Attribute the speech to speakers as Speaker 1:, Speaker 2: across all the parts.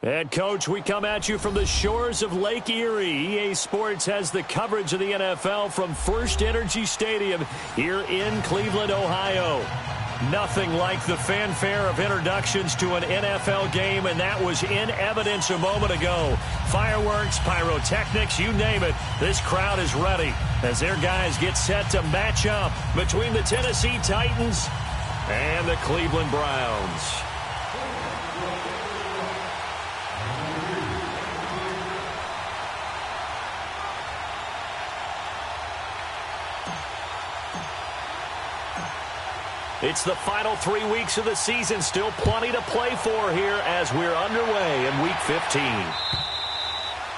Speaker 1: And, Coach, we come at you from the shores of Lake Erie. EA Sports has the coverage of the NFL from First Energy Stadium here in Cleveland, Ohio. Nothing like the fanfare of introductions to an NFL game, and that was in evidence a moment ago. Fireworks, pyrotechnics, you name it. This crowd is ready as their guys get set to match up between the Tennessee Titans and the Cleveland Browns. It's the final 3 weeks of the season. Still plenty to play for here as we're underway in Week 15.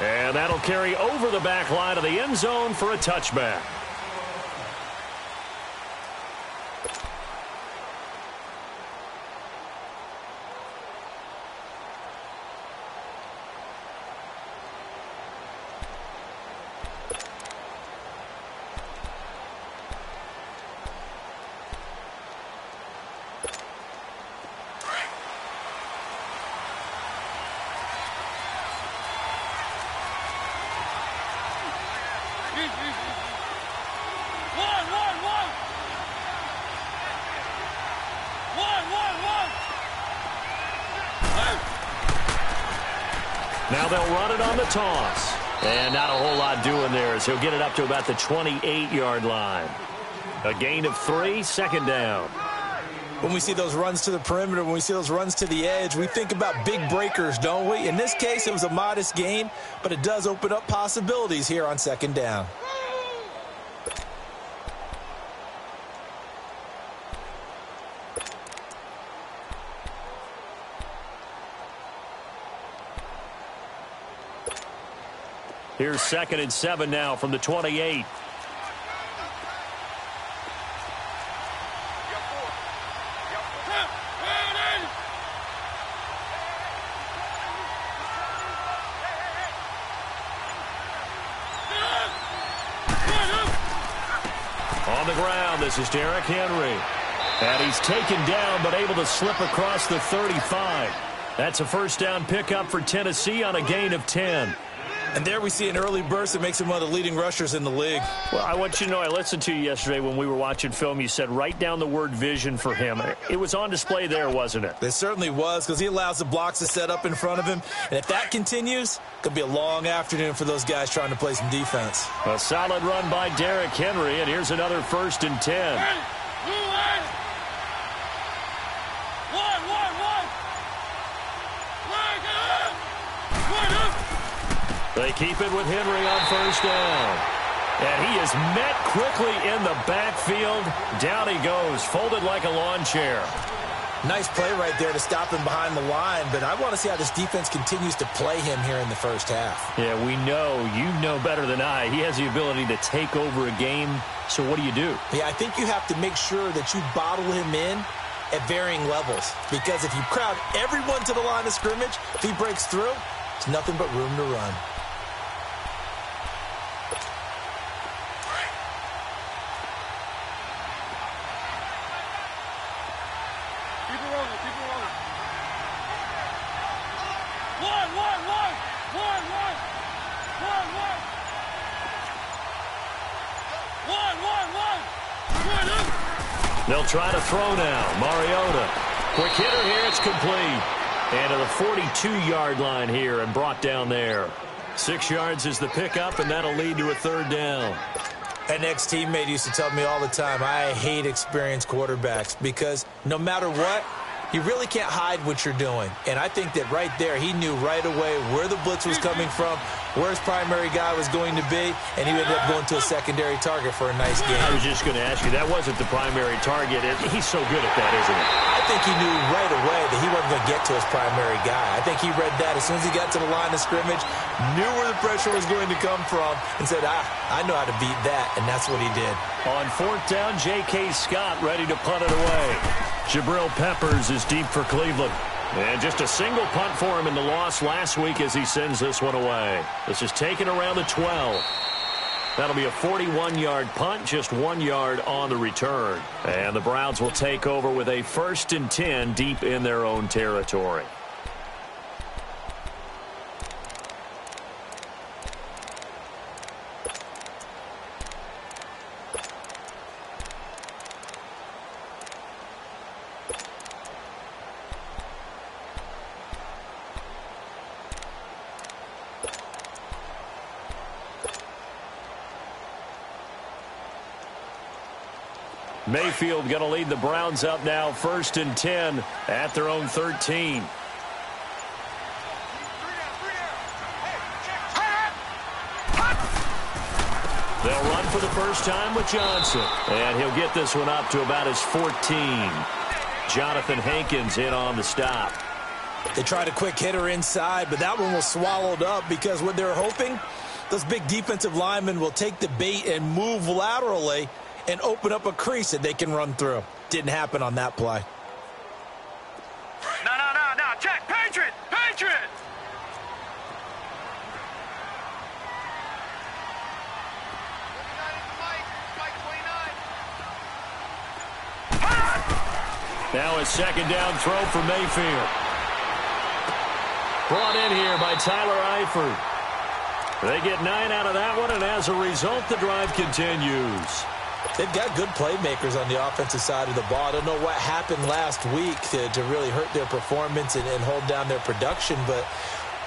Speaker 1: And that'll carry over the back line of the end zone for a touchback. Now they'll run it on the toss. And not a whole lot doing there as he'll get it up to about the 28-yard line. A gain of 3, second down.
Speaker 2: When we see those runs to the perimeter, when we see those runs to the edge, we think about big breakers, don't we? In this case, it was a modest gain, but it does open up possibilities here on second down.
Speaker 1: Here's 2nd and 7 now from the 28. On the ground, this is Derrick Henry. And he's taken down but able to slip across the 35. That's a first down pickup for Tennessee on a gain of 10.
Speaker 2: And there we see an early burst that makes him one of the leading rushers in the league.
Speaker 1: Well, I want you to know, I listened to you yesterday when we were watching film. You said write down the word vision for him. It was on display there, wasn't it?
Speaker 2: It certainly was, because he allows the blocks to set up in front of him. And if that continues, it could be a long afternoon for those guys trying to play some defense.
Speaker 1: A solid run by Derrick Henry, and here's another 1st and 10. They keep it with Henry on first down. And he is met quickly in the backfield. Down he goes, folded like a lawn chair.
Speaker 2: Nice play right there to stop him behind the line, but I want to see how this defense continues to play him here in the first half.
Speaker 1: Yeah, we know. You know better than I. He has the ability to take over a game, so what do you do?
Speaker 2: Yeah, I think you have to make sure that you bottle him in at varying levels, because if you crowd everyone to the line of scrimmage, if he breaks through, there's nothing but room to run.
Speaker 1: They'll try to throw now. Mariota. Quick hitter here. It's complete. And to the 42-yard line here and brought down there. 6 yards is the pickup, and that'll lead to a 3rd down.
Speaker 2: An ex-teammate used to tell me all the time, I hate experienced quarterbacks because no matter what, you really can't hide what you're doing. And I think that right there, he knew right away where the blitz was coming from, where his primary guy was going to be, and he ended up going to a secondary target for a nice game.
Speaker 1: I was just going to ask you, that wasn't the primary target. He's so good at that, isn't he?
Speaker 2: I think he knew right away that he wasn't going to get to his primary guy. I think he read that as soon as he got to the line of scrimmage, knew where the pressure was going to come from, and said, I know how to beat that, and that's what he did.
Speaker 1: On 4th down, J.K. Scott ready to punt it away. Jabril Peppers is deep for Cleveland. And just a single punt for him in the loss last week as he sends this one away. This is taken around the 12. That'll be a 41-yard punt, just 1 yard on the return. And the Browns will take over with a 1st and 10 deep in their own territory. Mayfield going to lead the Browns up now 1st and 10 at their own 13. They'll run for the first time with Johnson. And he'll get this one up to about his 14. Jonathan Hankins in on the stop.
Speaker 2: They tried a quick hitter inside, but that one was swallowed up because what they're hoping, those big defensive linemen will take the bait and move laterally and open up a crease that they can run through. Didn't happen on that play.
Speaker 3: No. Check. Patriot.
Speaker 1: Now a second down throw for Mayfield. Brought in here by Tyler Eifert. They get 9 out of that one, and as a result, the drive continues.
Speaker 2: They've got good playmakers on the offensive side of the ball. I don't know what happened last week to really hurt their performance and hold down their production, but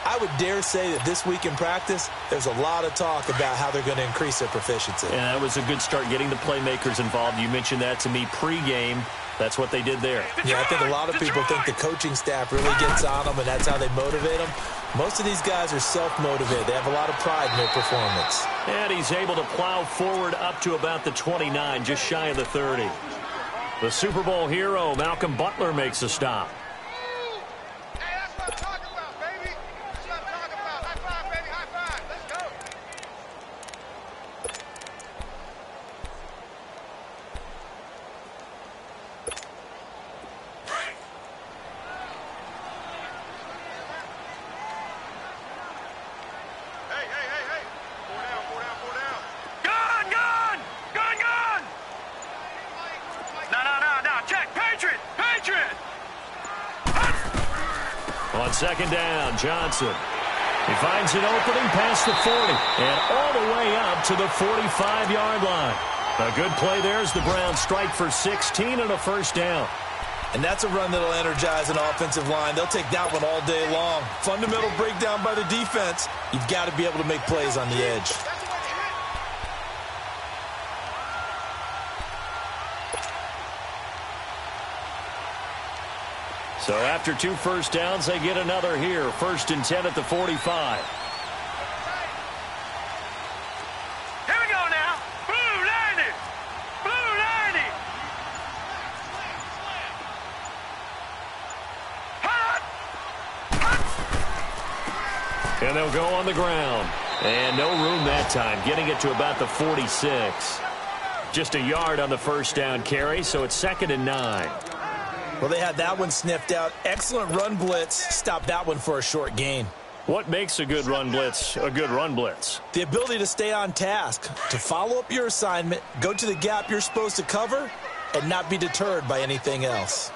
Speaker 2: I would dare say that this week in practice, there's a lot of talk about how they're going to increase their proficiency.
Speaker 1: And that was a good start getting the playmakers involved. You mentioned that to me pregame. That's what they did there.
Speaker 2: Yeah, I think a lot of people think the coaching staff really gets on them, and that's how they motivate them. Most of these guys are self-motivated. They have a lot of pride in their performance.
Speaker 1: And he's able to plow forward up to about the 29, just shy of the 30. The Super Bowl hero, Malcolm Butler, makes a stop.
Speaker 3: Hey, that's what I'm talking about, baby. That's what I'm talking about. High five, baby. High five. Let's go. Hey. Four down. Gun. No. Check. Patriot.
Speaker 1: On second down, Johnson. He finds an opening past the 40 and all the way up to the 45-yard line. A good play there as the Browns strike for 16 and a first down.
Speaker 2: And that's a run that'll energize an offensive line. They'll take that one all day long. Fundamental breakdown by the defense. You've got to be able to make plays on the edge.
Speaker 1: So after 2 first downs, they get another here. 1st and 10 at the 45.
Speaker 3: Here we go now. Blue 90.
Speaker 1: And they'll go on the ground. And no room that time, getting it to about the 46. Just a yard on the first down carry, so it's 2nd and 9.
Speaker 2: Well, they had that one sniffed out. Excellent run blitz. Stopped that one for a short gain.
Speaker 1: What makes a good run blitz a good run blitz?
Speaker 2: The ability to stay on task, to follow up your assignment, go to the gap you're supposed to cover, and not be deterred by anything else.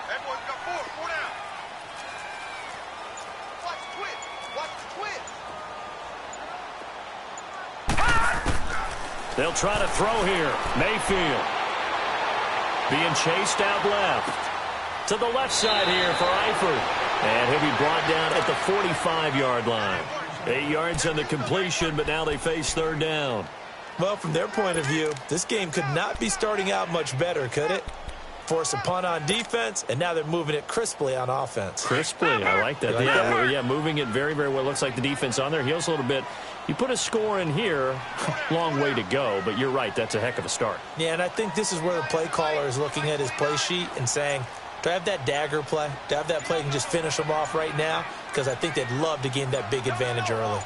Speaker 3: That boy's got four down. Watch the twitch.
Speaker 1: They'll try to throw here. Mayfield being chased out left. To the left side here for Eifert. And he'll be brought down at the 45-yard line. 8 yards on the completion, but now they face 3rd down.
Speaker 2: Well, from their point of view, this game could not be starting out much better, could it? Force a punt on defense, and now they're moving it crisply on offense.
Speaker 1: Crisply, I like that. Yeah, moving it very, very well. Looks like the defense on their heels a little bit. You put a score in here, long way to go, but you're right, that's a heck of a start.
Speaker 2: Yeah, and I think this is where the play caller is looking at his play sheet and saying, do I have that dagger play? Do I have that play and just finish them off right now? Because I think they'd love to gain that big advantage early.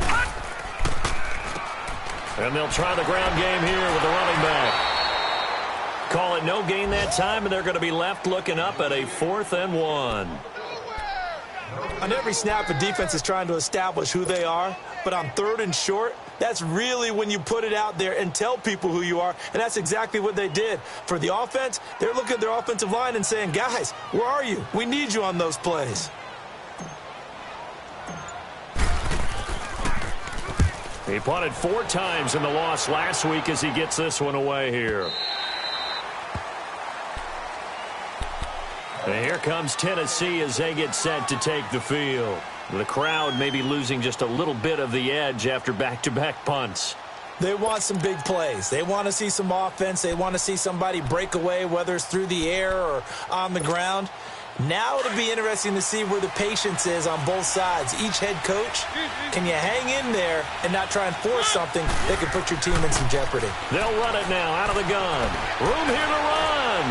Speaker 1: And they'll try the ground game here with the running back. Call it no gain that time, and they're going to be left looking up at a 4th and 1.
Speaker 2: On every snap, a defense is trying to establish who they are, but on 3rd and short, that's really when you put it out there and tell people who you are, and that's exactly what they did. For the offense, they're looking at their offensive line and saying, guys, where are you? We need you on those plays.
Speaker 1: He punted 4 times in the loss last week as he gets this one away here. And here comes Tennessee as they get set to take the field. The crowd may be losing just a little bit of the edge after back-to-back punts.
Speaker 2: They want some big plays. They want to see some offense. They want to see somebody break away, whether it's through the air or on the ground. Now it'll be interesting to see where the patience is on both sides. Each head coach, can you hang in there and not try and force something that could put your team in some jeopardy?
Speaker 1: They'll run it now out of the gun. Room here to run.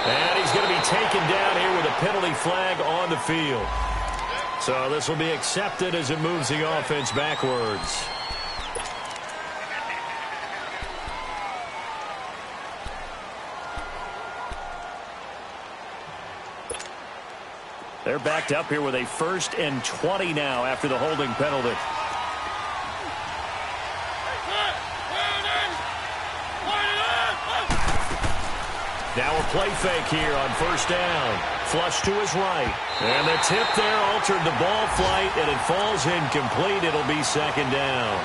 Speaker 1: And he's going to be taken down here with a penalty flag on the field. So this will be accepted as it moves the offense backwards. They're backed up here with a 1st and 20 now after the holding penalty. Now a play fake here on 1st down. Flush to his right. And the tip there altered the ball flight, and it falls incomplete. It'll be 2nd down.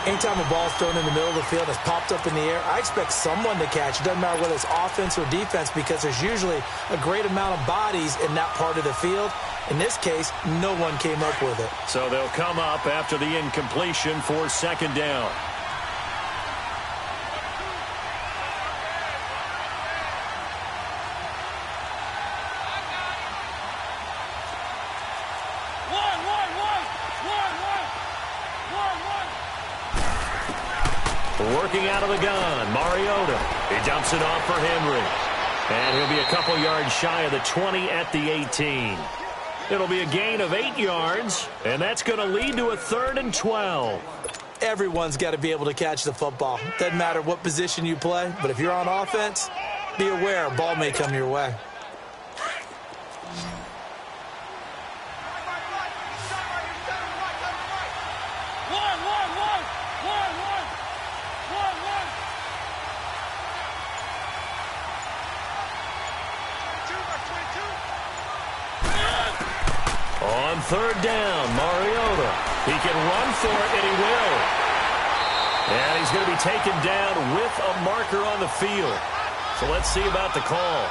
Speaker 2: Anytime a ball's thrown in the middle of the field that's popped up in the air, I expect someone to catch. It doesn't matter whether it's offense or defense, because there's usually a great amount of bodies in that part of the field. In this case, no one came up with it.
Speaker 1: So they'll come up after the incompletion for 2nd down. Working out of the gun, Mariota. He dumps it off for Henry. And he'll be a couple yards shy of the 20 at the 18. It'll be a gain of 8 yards, and that's going to lead to a 3rd and 12.
Speaker 2: Everyone's got to be able to catch the football. Doesn't matter what position you play, but if you're on offense, be aware a ball may come your way.
Speaker 1: On 3rd down, Mariota. He can run for it, and he will. And he's going to be taken down with a marker on the field. So let's see about the call.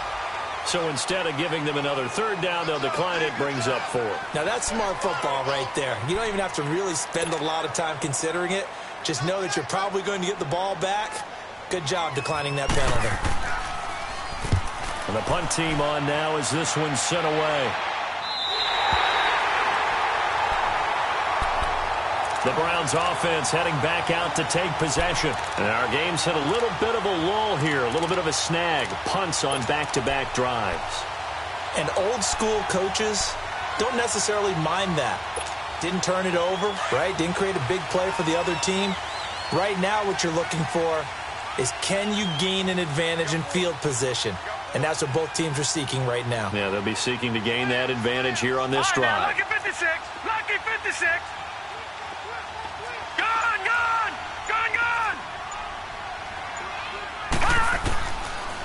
Speaker 1: So instead of giving them another 3rd down, they'll decline it, brings up 4.
Speaker 2: Now that's smart football right there. You don't even have to really spend a lot of time considering it. Just know that you're probably going to get the ball back. Good job declining that penalty.
Speaker 1: And the punt team on now as this one's sent away. The Browns offense heading back out to take possession. And our game's hit a little bit of a lull here, a little bit of a snag. Punts on back-to-back drives.
Speaker 2: And old school coaches don't necessarily mind that. Didn't turn it over, right? Didn't create a big play for the other team. Right now what you're looking for is, can you gain an advantage in field position? And that's what both teams are seeking right now.
Speaker 1: Yeah, they'll be seeking to gain that advantage here on this drive.
Speaker 3: Lucky 56! Lucky 56!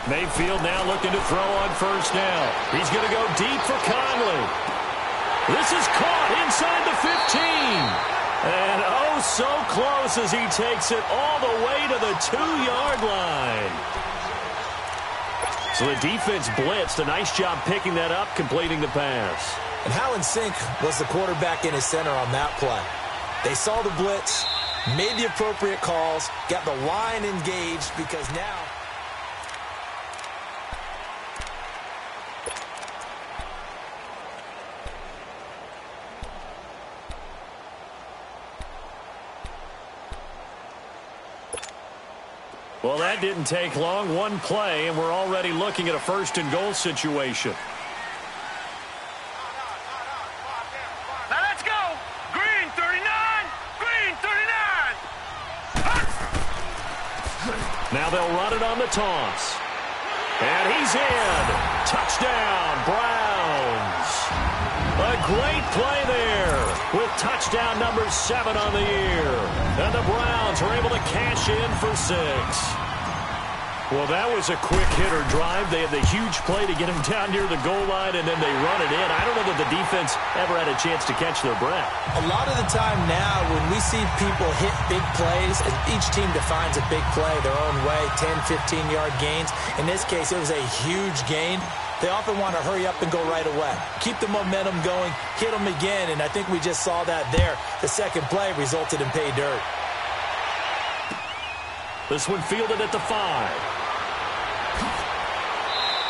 Speaker 1: Mayfield now looking to throw on 1st down. He's going to go deep for Conley. This is caught inside the 15. And oh, so close as he takes it all the way to the 2-yard line. So the defense blitzed. A nice job picking that up, completing the pass.
Speaker 2: And how in sync was the quarterback in his center on that play? They saw the blitz, made the appropriate calls, got the line engaged, because now...
Speaker 1: Well, that didn't take long. One play, and we're already looking at a 1st and goal situation.
Speaker 3: Now let's go! Green 39! Green 39!
Speaker 1: Now they'll run it on the toss. And he's in. Touchdown, Browns. A great play there with touchdown number 7 on the year. And the Browns are able to cash in for 6. Well, that was a quick hitter drive. They had the huge play to get him down near the goal line, and then they run it in. I don't know that the defense ever had a chance to catch their breath.
Speaker 2: A lot of the time now when we see people hit big plays, each team defines a big play their own way, 10, 15-yard gains. In this case, it was a huge gain. they often want to hurry up and go right away. Keep the momentum going, hit them again, and I think we just saw that there. The second play resulted in pay dirt.
Speaker 1: This one fielded at the 5.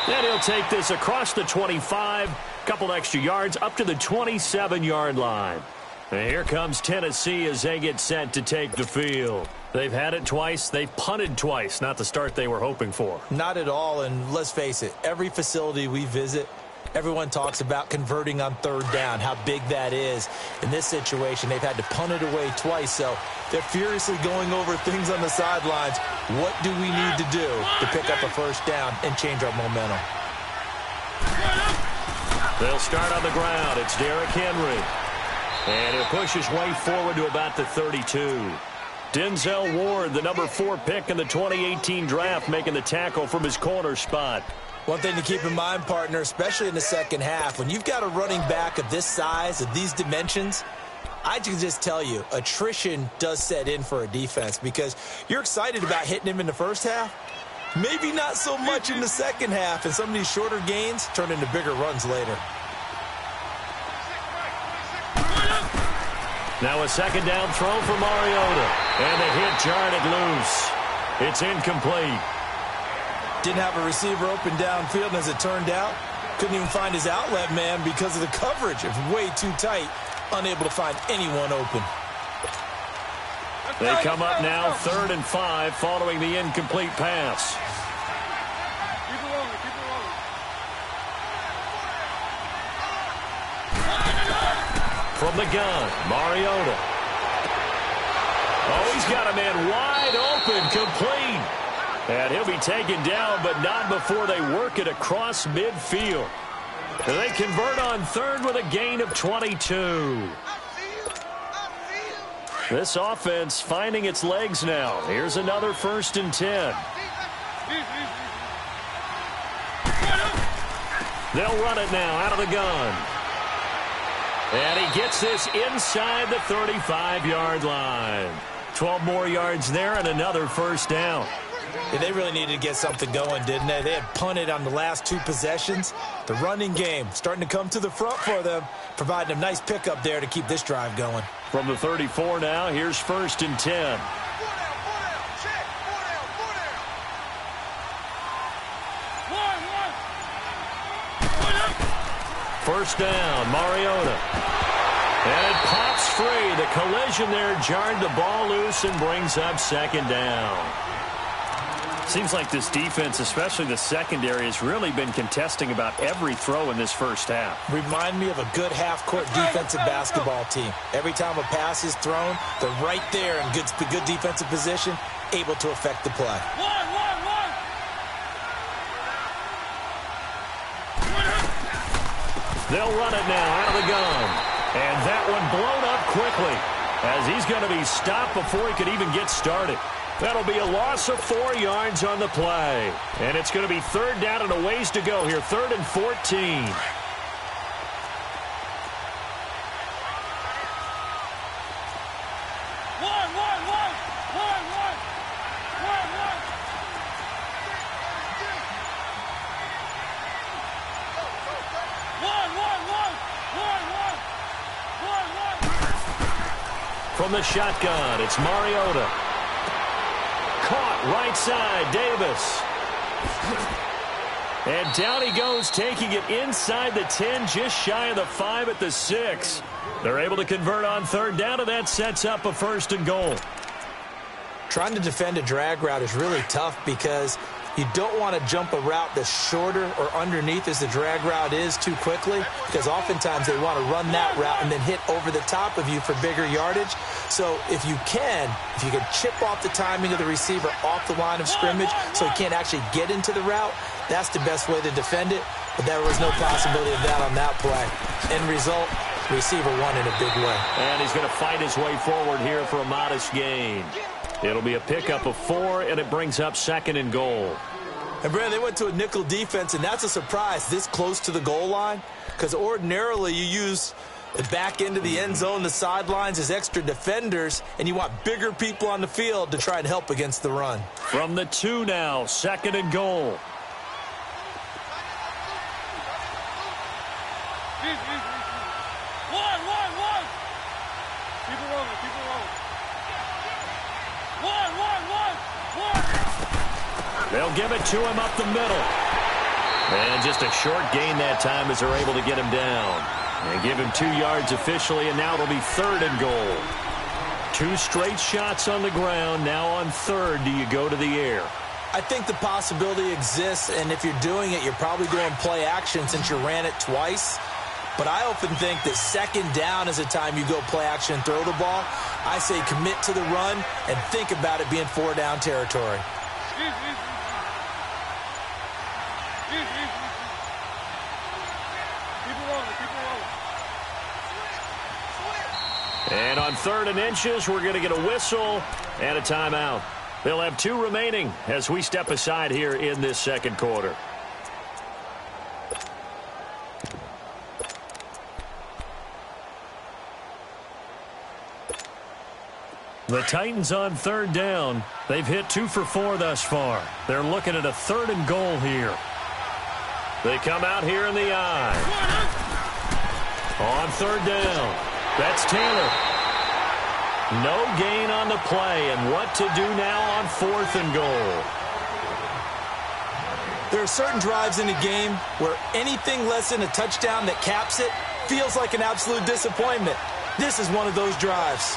Speaker 1: And he'll take this across the 25, couple extra yards up to the 27-yard line. And here comes Tennessee as they get set to take the field. They've had it twice. They've punted twice. Not the start they were hoping for.
Speaker 2: Not at all, and let's face it, every facility we visit, everyone talks about converting on third down, how big that is. In this situation, they've had to punt it away twice, so they're furiously going over things on the sidelines. What do we need to do to pick up a first down and change our momentum?
Speaker 1: They'll start on the ground. It's Derrick Henry. And he'll push his way forward to about the 32. Denzel Ward, the number 4 pick in the 2018 draft, making the tackle from his corner spot.
Speaker 2: One thing to keep in mind, partner, especially in the second half, when you've got a running back of this size, of these dimensions, I can just tell you, attrition does set in for a defense because you're excited about hitting him in the first half. Maybe not so much in the second half, and some of these shorter gains turn into bigger runs later.
Speaker 1: Now a second down throw for Mariota. And the hit jarred it loose. It's incomplete.
Speaker 2: Didn't have a receiver open downfield, and as it turned out, couldn't even find his outlet man because of the coverage. It was way too tight, unable to find anyone open.
Speaker 1: They come up now 3rd and 5 following the incomplete pass.
Speaker 3: Keep it rolling, keep it rolling.
Speaker 1: From the gun, Mariota. Oh, he's got a man wide open, complete. And he'll be taken down, but not before they work it across midfield. They convert on 3rd with a gain of 22. This offense finding its legs now. Here's another 1st and 10. They'll run it now out of the gun. And he gets this inside the 35-yard line. 12 more yards there and another first down.
Speaker 2: Yeah, they really needed to get something going, didn't they? They had punted on the last 2 possessions. The running game starting to come to the front for them, providing a nice pickup there to keep this drive going.
Speaker 1: From the 34 now, here's 1st and 10. First down, Mariota. And it pops free. The collision there jarred the ball loose and brings up 2nd down. Seems like this defense, especially the secondary, has really been contesting about every throw in this first half.
Speaker 2: Remind me of a good half-court defensive basketball team. Every time a pass is thrown, they're right there in good defensive position, able to affect the play.
Speaker 1: They'll run it now out of the gun. And that one blown up quickly as he's going to be stopped before he could even get started. That'll be a loss of 4 yards on the play. And it's going to be 3rd down and a ways to go here. 3rd and 14. From the shotgun, it's Mariota. Caught right side, Davis. And down he goes, taking it inside the 10, just shy of the 5 at the 6. They're able to convert on 3rd down, and that sets up a 1st and goal.
Speaker 2: Trying to defend a drag route is really tough because you don't want to jump a route that's shorter or underneath as the drag route is too quickly, because oftentimes they want to run that route and then hit over the top of you for bigger yardage. So if you can chip off the timing of the receiver off the line of scrimmage so he can't actually get into the route, that's the best way to defend it. But there was no possibility of that on that play. End result, receiver won in a big way.
Speaker 1: And he's going to fight his way forward here for a modest gain. It'll be a pickup of 4, and it brings up 2nd and goal.
Speaker 2: And, Brad, they went to a nickel defense, and that's a surprise this close to the goal line, because ordinarily you use the back end of the end zone, the sidelines as extra defenders, and you want bigger people on the field to try and help against the run.
Speaker 1: From the 2 now, 2nd and goal.
Speaker 3: One. Keep it rolling. One.
Speaker 1: They'll give it to him up the middle. And just a short gain that time as they're able to get him down. And give him 2 yards officially, and now it'll be 3rd and goal. 2 straight shots on the ground. Now on 3rd, do you go to the air?
Speaker 2: I think the possibility exists, and if you're doing it, you're probably going play action since you ran it twice. But I often think that 2nd down is a time you go play action and throw the ball. I say commit to the run and think about it being 4 down territory.
Speaker 1: And on 3rd and inches, we're going to get a whistle and a timeout. They'll have 2 remaining as we step aside here in this 2nd quarter. The Titans on 3rd down. They've hit 2 for 4 thus far. They're looking at a 3rd and goal here. They come out here in the eye. On 3rd down. That's Taylor. No gain on the play, and what to do now on 4th and goal.
Speaker 2: There are certain drives in a game where anything less than a touchdown that caps it feels like an absolute disappointment. This is one of those drives.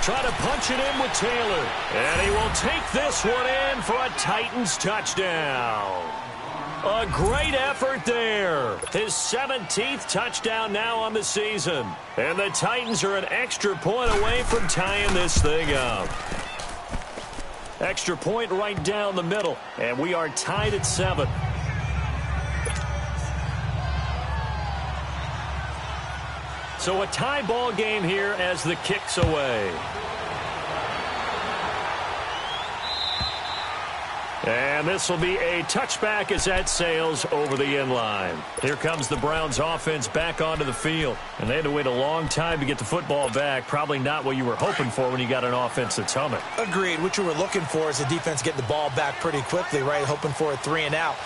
Speaker 1: Try to punch it in with Taylor. And he will take this one in for a Titans touchdown. A great effort there. His 17th touchdown now on the season. And the Titans are an extra point away from tying this thing up. Extra point right down the middle. And we are tied at 7. So a tie ball game here as the kick's away. And this will be a touchback as that sails over the end line. Here comes the Browns offense back onto the field. And they had to wait a long time to get the football back. Probably not what you were hoping for when you got an offense that's humming.
Speaker 2: Agreed. What you were looking for is the defense getting the ball back pretty quickly, right? Hoping for a 3 and out.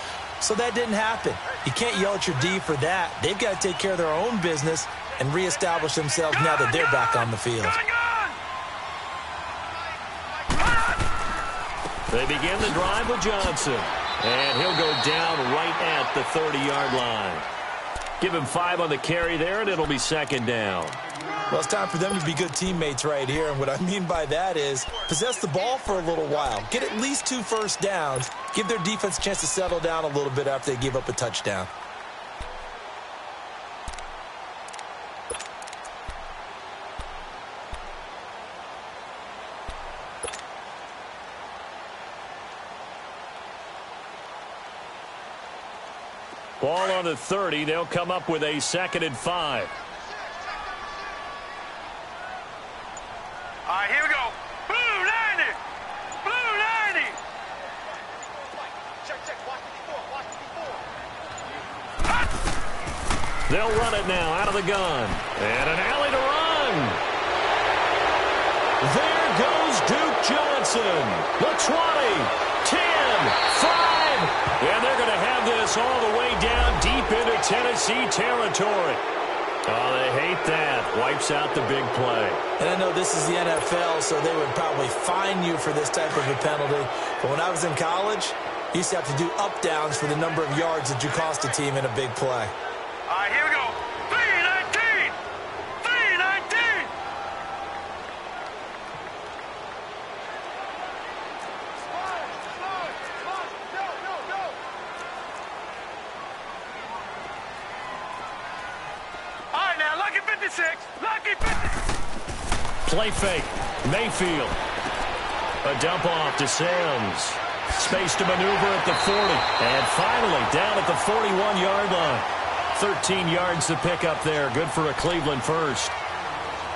Speaker 2: So that didn't happen. You can't yell at your D for that. They've got to take care of their own business and reestablish themselves now that they're back on the field.
Speaker 1: They begin the drive with Johnson. And he'll go down right at the 30-yard line. Give him 5 on the carry there, and it'll be 2nd down.
Speaker 2: Well, it's time for them to be good teammates right here. And what I mean by that is possess the ball for a little while. Get at least 2 first downs. Give their defense a chance to settle down a little bit after they give up a touchdown.
Speaker 1: Ball on the 30. They'll come up with a 2nd and 5.
Speaker 3: All right, here we go. Blue 90. Blue 90. Check. Watch the before.
Speaker 1: They'll run it now out of the gun. And an alley to run. There goes Duke Johnson. The 20, 10, 5. And they're going to have this all the way down deep into Tennessee territory. Oh, they hate that. Wipes out the big play.
Speaker 2: And I know this is the NFL, so they would probably fine you for this type of a penalty. But when I was in college, you used to have to do up-downs for the number of yards that you cost a team in a big play.
Speaker 3: All right, here we go. 319. 319. Go. All right, now, lucky 56. Lucky 56.
Speaker 1: Play fake. Mayfield. A dump off to Sims. Space to maneuver at the 40. And finally down at the 41-yard line. 13 yards to pick up there. Good for a Cleveland first.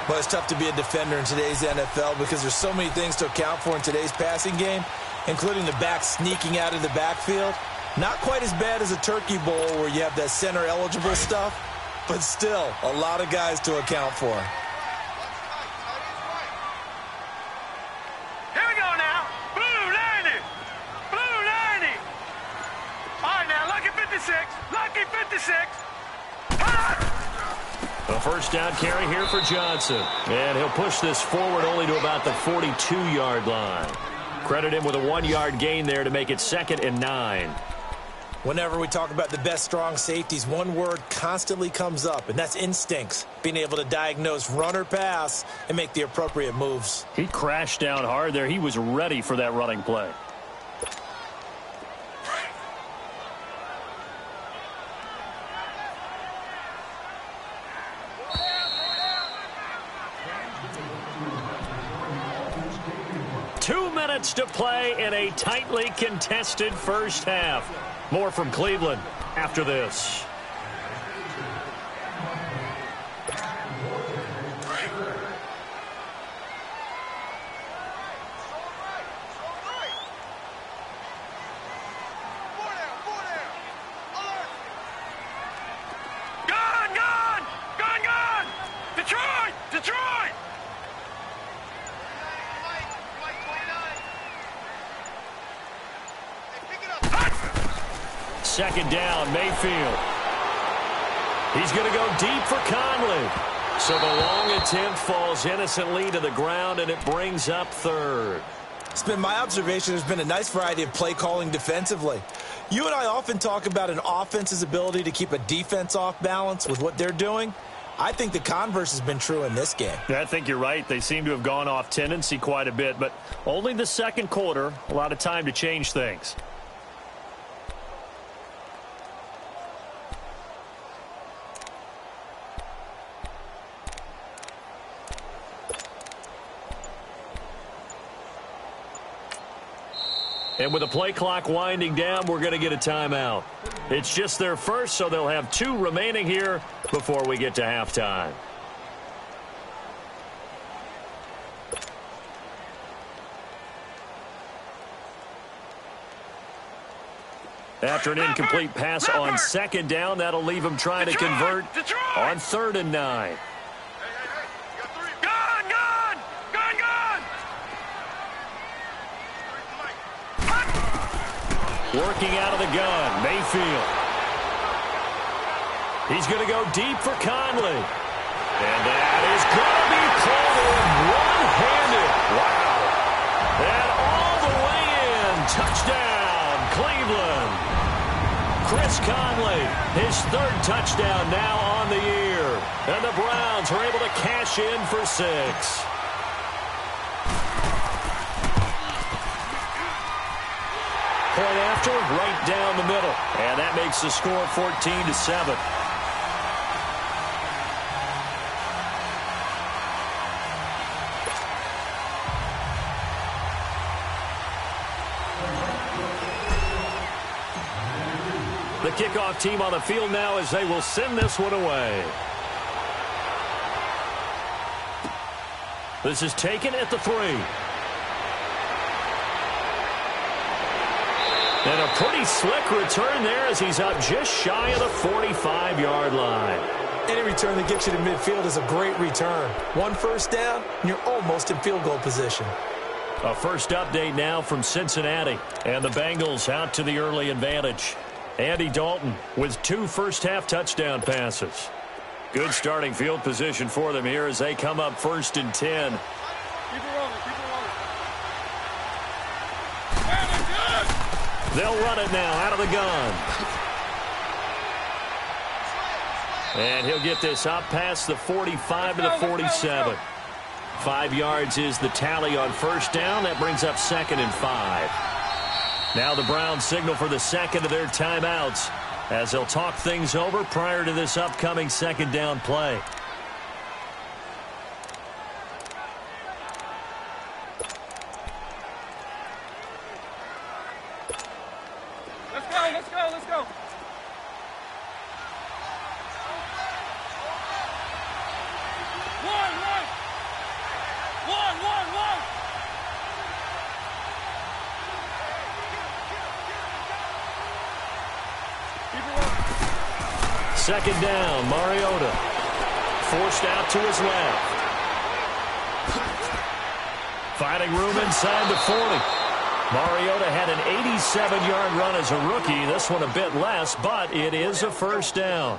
Speaker 2: Well, it's tough to be a defender in today's NFL because there's so many things to account for in today's passing game, including the back sneaking out of the backfield. Not quite as bad as a turkey bowl where you have that center-eligible stuff, but still a lot of guys to account for.
Speaker 3: Here we go now. Blue 90. Blue 90. All right, now, lucky 56. Lucky 56.
Speaker 1: A first down carry here for Johnson. And he'll push this forward only to about the 42-yard line. Credit him with a 1-yard gain there to make it 2nd and 9.
Speaker 2: Whenever we talk about the best strong safeties, one word constantly comes up, and that's instincts. Being able to diagnose run or pass and make the appropriate moves.
Speaker 1: He crashed down hard there. He was ready for that running play. To play in a tightly contested first half. More from Cleveland after this. Second down, Mayfield. He's going to go deep for Conley. So the long attempt falls innocently to the ground, and it brings up 3rd.
Speaker 2: It's been my observation there's been a nice variety of play calling defensively. You and I often talk about an offense's ability to keep a defense off balance with what they're doing. I think the converse has been true in this game.
Speaker 1: Yeah, I think you're right. They seem to have gone off tendency quite a bit, but only the second quarter, a lot of time to change things. And with the play clock winding down, we're going to get a timeout. It's just their first, so they'll have 2 remaining here before we get to halftime. After an incomplete pass on second down, that'll leave them trying to convert on 3rd and 9. Working out of the gun, Mayfield. He's going to go deep for Conley. And that is going to be called in one-handed. Wow. And all the way in. Touchdown, Cleveland. Chris Conley, his 3rd touchdown now on the year. And the Browns are able to cash in for 6. Point after, right down the middle. And that makes the score 14-7. The kickoff team on the field now as they will send this one away. This is taken at the 3. And a pretty slick return there as he's up just shy of the 45-yard line.
Speaker 2: Any return that gets you to midfield is a great return. 1 first down, and you're almost in field goal position.
Speaker 1: A first update now from Cincinnati. And the Bengals out to the early advantage. Andy Dalton with 2 first-half touchdown passes. Good starting field position for them here as they come up 1st and 10.
Speaker 3: Keep it rolling, keep it rolling.
Speaker 1: They'll run it now out of the gun. And he'll get this up past the 45 to the 47. 5 yards is the tally on first down. That brings up 2nd and 5. Now the Browns signal for the second of their timeouts as they'll talk things over prior to this upcoming 2nd down play.
Speaker 3: Let's go, let's go, let's go.
Speaker 1: Second down, Mariota. Forced out to his left. Finding room inside the 40. Mariota had an 87-yard run as a rookie. This one a bit less, but it is a first down.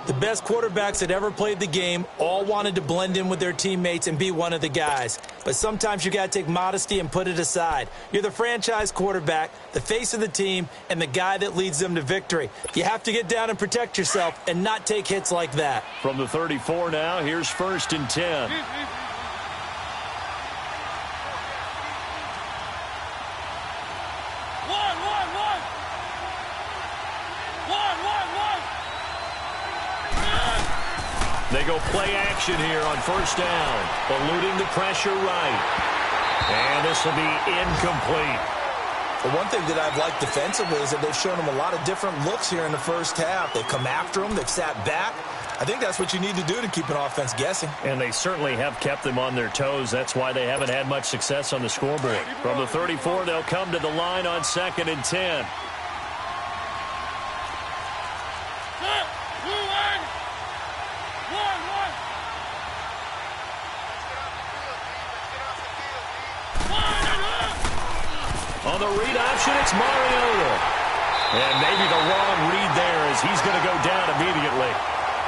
Speaker 2: The best quarterbacks that ever played the game all wanted to blend in with their teammates and be one of the guys. But sometimes you got to take modesty and put it aside. You're the franchise quarterback, the face of the team, and the guy that leads them to victory. You have to get down and protect yourself and not take hits like that.
Speaker 1: From the 34 now, here's 1st and 10. They go play action here on 1st down, eluding the pressure right. And this will be incomplete.
Speaker 2: Well, one thing that I've liked defensively is that they've shown them a lot of different looks here in the first half. They've come after them. They've sat back. I think that's what you need to do to keep an offense guessing.
Speaker 1: And they certainly have kept them on their toes. That's why they haven't had much success on the scoreboard. From the 34, they'll come to the line on 2nd and 10. On the read option, it's Mariota. And maybe the wrong read there as he's going to go down immediately.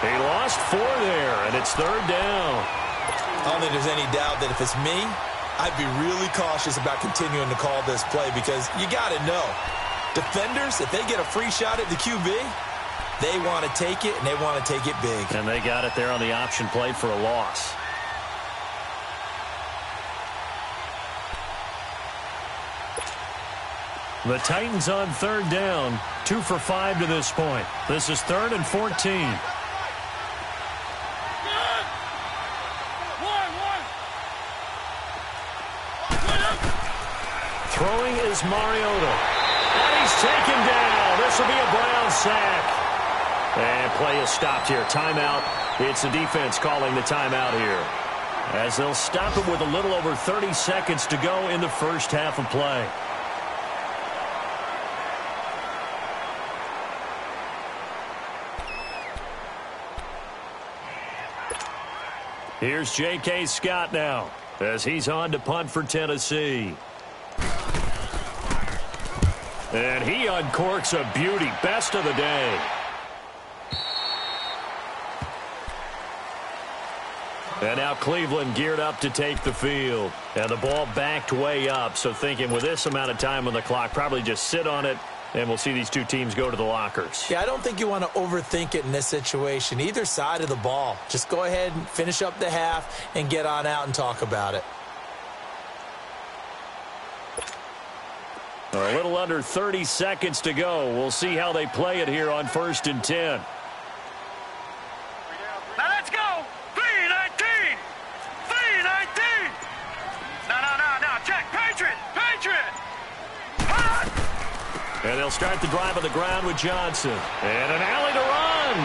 Speaker 1: He lost 4 there, and it's 3rd down.
Speaker 2: I don't think there's any doubt that if it's me, I'd be really cautious about continuing to call this play because you got to know, defenders, if they get a free shot at the QB, they want to take it, and they want to take it big.
Speaker 1: And they got it there on the option play for a loss. The Titans on 3rd down, 2 for 5 to this point. This is 3rd and 14. Throwing is Mariota. And he's taken down. This will be a Brown sack. And play is stopped here. Timeout. It's the defense calling the timeout here, as they'll stop it with a little over 30 seconds to go in the first half of play. Here's J.K. Scott now as he's on to punt for Tennessee. And he uncorks a beauty. Best of the day. And now Cleveland geared up to take the field. And the ball backed way up. So thinking with this amount of time on the clock, probably just sit on it. And we'll see these two teams go to the lockers.
Speaker 2: Yeah, I don't think you want to overthink it in this situation. Either side of the ball. Just go ahead and finish up the half and get on out and talk about it.
Speaker 1: A little under 30 seconds to go. We'll see how they play it here on 1st and 10.
Speaker 3: Now let's go. 3-19. 3-19. No. Check. Patriot.
Speaker 1: And they'll start the drive on the ground with Johnson. And an alley to run.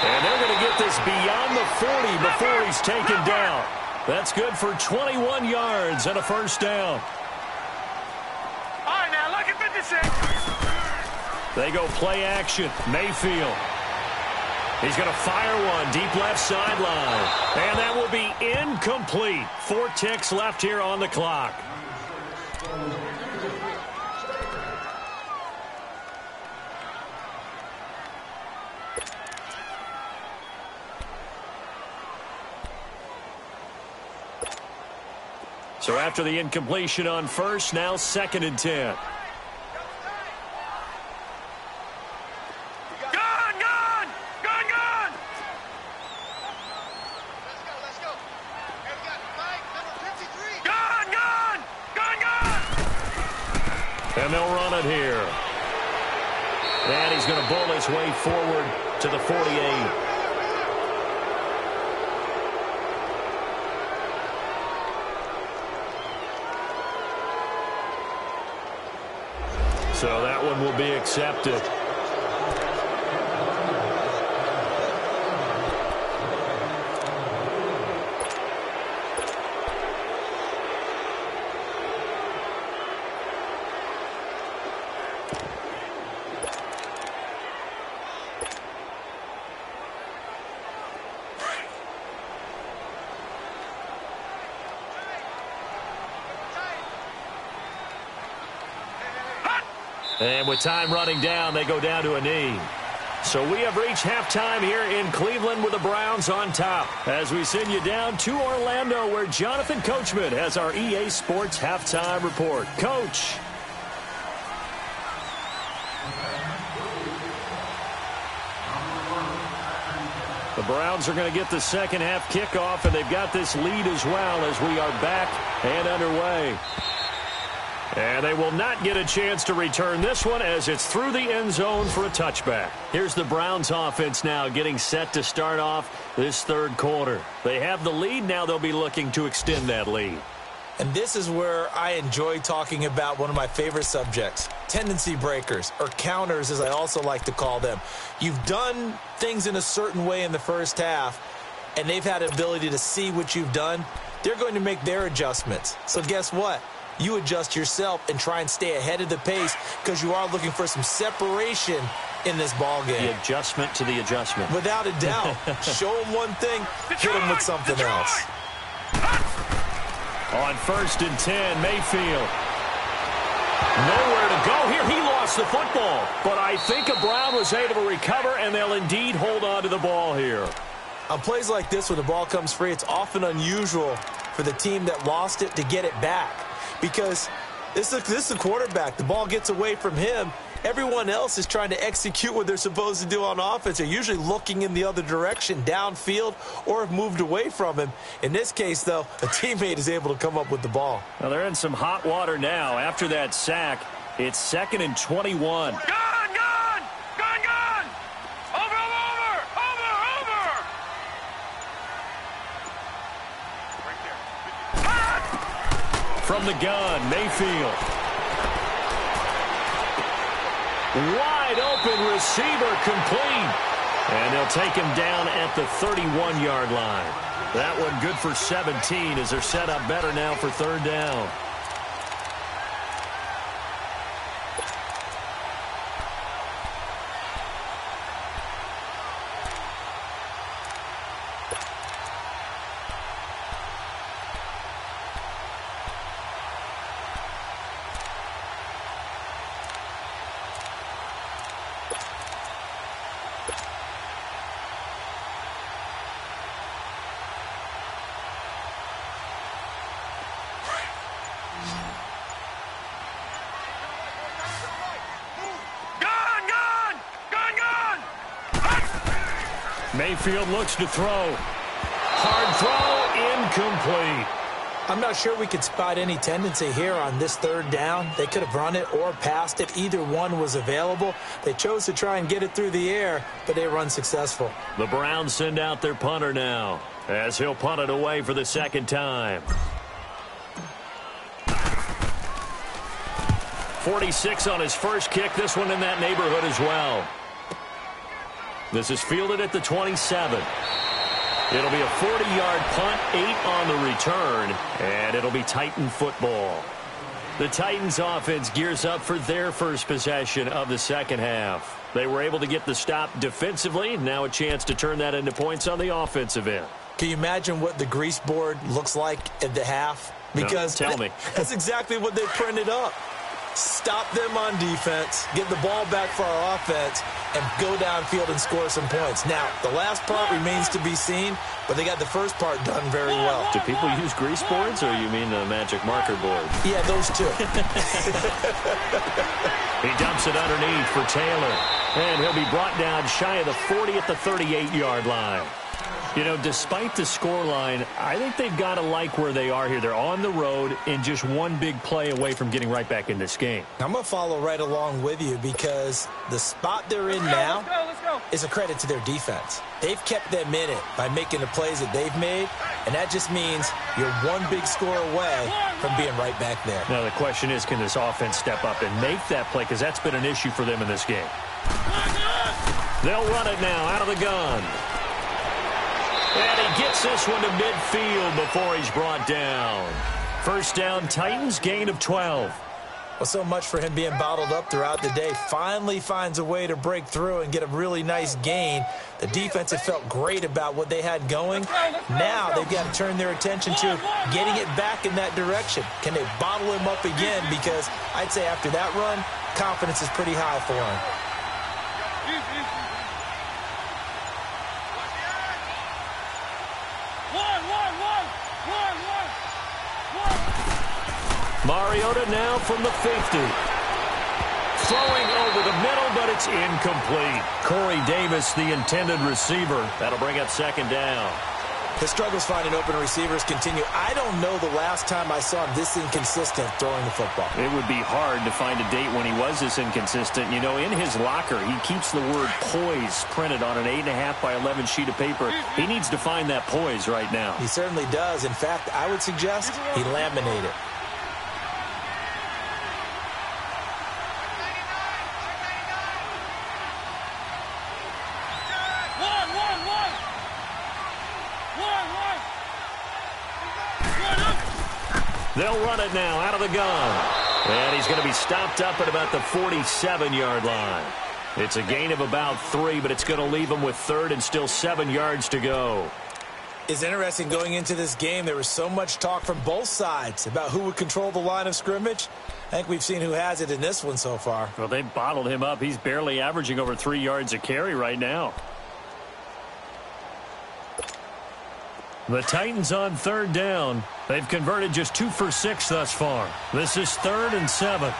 Speaker 1: And they're going to get this beyond the 40 before he's taken down. That's good for 21 yards and a first down.
Speaker 3: All right, now look at 56.
Speaker 1: They go play action. Mayfield. He's going to fire one deep left sideline. And that will be incomplete. 4 ticks left here on the clock. So after the incompletion on 1st, now 2nd and 10.
Speaker 3: Gone! Let's go. Hey, we got flag number 53. Gone!
Speaker 1: And they'll run it here. And he's going to bull his way forward to the 48. So that one will be accepted. And with time running down, they go down to a knee. So we have reached halftime here in Cleveland with the Browns on top. As we send you down to Orlando, where Jonathan Coachman has our EA Sports halftime report. Coach. The Browns are going to get the second half kickoff, and they've got this lead as well as we are back and underway. And they will not get a chance to return this one as it's through the end zone for a touchback. Here's the Browns offense now getting set to start off this third quarter. They have the lead. Now they'll be looking to extend that lead.
Speaker 2: And this is where I enjoy talking about one of my favorite subjects, tendency breakers, or counters as I also like to call them. You've done things in a certain way in the first half, and they've had an ability to see what you've done. They're going to make their adjustments. So guess what? You adjust yourself and try and stay ahead of the pace because you are looking for some separation in this ball game.
Speaker 1: The adjustment to the adjustment.
Speaker 2: Without a doubt. Show them one thing, hit them with something else.
Speaker 1: On 1st and 10, Mayfield. Nowhere to go here. He lost the football. But I think a Brown was able to recover, and they'll indeed hold on to the ball here.
Speaker 2: On plays like this, when the ball comes free, it's often unusual for the team that lost it to get it back. Because this is the quarterback. The ball gets away from him. Everyone else is trying to execute what they're supposed to do on offense. They're usually looking in the other direction, downfield, or have moved away from him. In this case, though, a teammate is able to come up with the ball.
Speaker 1: Well, they're in some hot water now. After that sack, it's 2nd and 21.
Speaker 3: Gone!
Speaker 1: From the gun, Mayfield. Wide open receiver, complete. And they'll take him down at the 31-yard line. That one good for 17 as they're set up better now for third down. Mayfield looks to throw. Hard throw, incomplete.
Speaker 2: I'm not sure we could spot any tendency here on this third down. They could have run it or passed it. Either one was available. They chose to try and get it through the air, but they were unsuccessful.
Speaker 1: The Browns send out their punter now as he'll punt it away for the second time. 46 on his first kick. This one in that neighborhood as well. This is fielded at the 27. It'll be a 40-yard punt, 8 on the return, and it'll be Titan football. The Titans offense gears up for their first possession of the second half. They were able to get the stop defensively. Now a chance to turn that into points on the offensive end.
Speaker 2: Can you imagine what the grease board looks like at the half? Because
Speaker 1: no, tell me.
Speaker 2: That's exactly what they printed up. Stop them on defense, get the ball back for our offense, and go downfield and score some points. Now, the last part remains to be seen, but they got the first part done very well.
Speaker 1: Do people use grease boards, or you mean the magic marker board?
Speaker 2: Yeah, those two.
Speaker 1: He dumps it underneath for Taylor, and he'll be brought down shy of the 40 at the 38-yard line. You know, despite the scoreline, I think they've got to like where they are here. They're on the road and just one big play away from getting right back in this game.
Speaker 2: I'm going to follow right along with you because the spot they're in now is a credit to their defense. They've kept them in it by making the plays that they've made, and that just means you're one big score away from being right back there.
Speaker 1: Now, the question is, can this offense step up and make that play? Because that's been an issue for them in this game. They'll run it now out of the gun. And he gets this one to midfield before he's brought down. First down, Titans, gain of 12.
Speaker 2: Well, so much for him being bottled up throughout the day. Finally finds a way to break through and get a really nice gain. The defense had felt great about what they had going. Now they've got to turn their attention to getting it back in that direction. Can they bottle him up again? Because I'd say after that run, confidence is pretty high for him.
Speaker 1: Mariota now from the 50. Throwing over the middle, but it's incomplete. Corey Davis, the intended receiver. That'll bring up second down.
Speaker 2: His struggles finding open receivers continue. I don't know the last time I saw him this inconsistent throwing the football.
Speaker 1: It would be hard to find a date when he was this inconsistent. You know, in his locker, he keeps the word poise printed on an 8.5 by 11 sheet of paper. He needs to find that poise right now.
Speaker 2: He certainly does. In fact, I would suggest he laminate it.
Speaker 1: They'll run it now out of the gun. And he's going to be stopped up at about the 47-yard line. It's a gain of about 3, but it's going to leave him with third and still 7 yards to go.
Speaker 2: It's interesting going into this game. There was so much talk from both sides about who would control the line of scrimmage. I think we've seen who has it in this one so far.
Speaker 1: Well, they bottled him up. He's barely averaging over 3 yards a carry right now. The Titans on third down. They've converted just 2 for 6 thus far. This is 3rd and 7.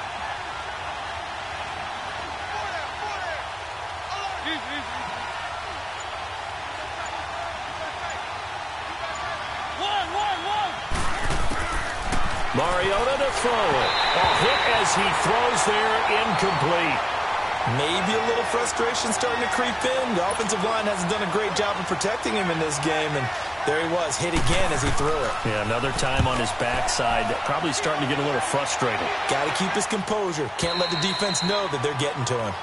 Speaker 1: Mariota to throw it. A hit as he throws there, incomplete.
Speaker 2: Maybe a little frustration starting to creep in. The offensive line hasn't done a great job of protecting him in this game, and there he was, hit again as he threw it.
Speaker 1: Yeah, another time on his backside, probably starting to get a little frustrated.
Speaker 2: Got to keep his composure. Can't let the defense know that they're getting to him.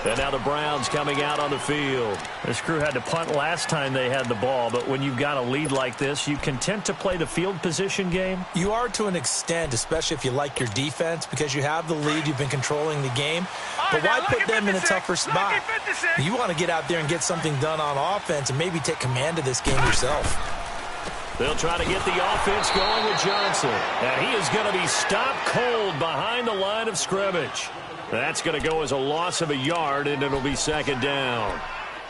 Speaker 1: And now the Browns coming out on the field. This crew had to punt last time they had the ball, but when you've got a lead like this, you content to play the field position game?
Speaker 2: You are to an extent, especially if you like your defense, because you have the lead, you've been controlling the game. But why put them in a tougher spot? You want to get out there and get something done on offense and maybe take command of this game yourself.
Speaker 1: They'll try to get the offense going with Johnson. And he is going to be stopped cold behind the line of scrimmage. That's going to go as a loss of a yard, and it'll be second down.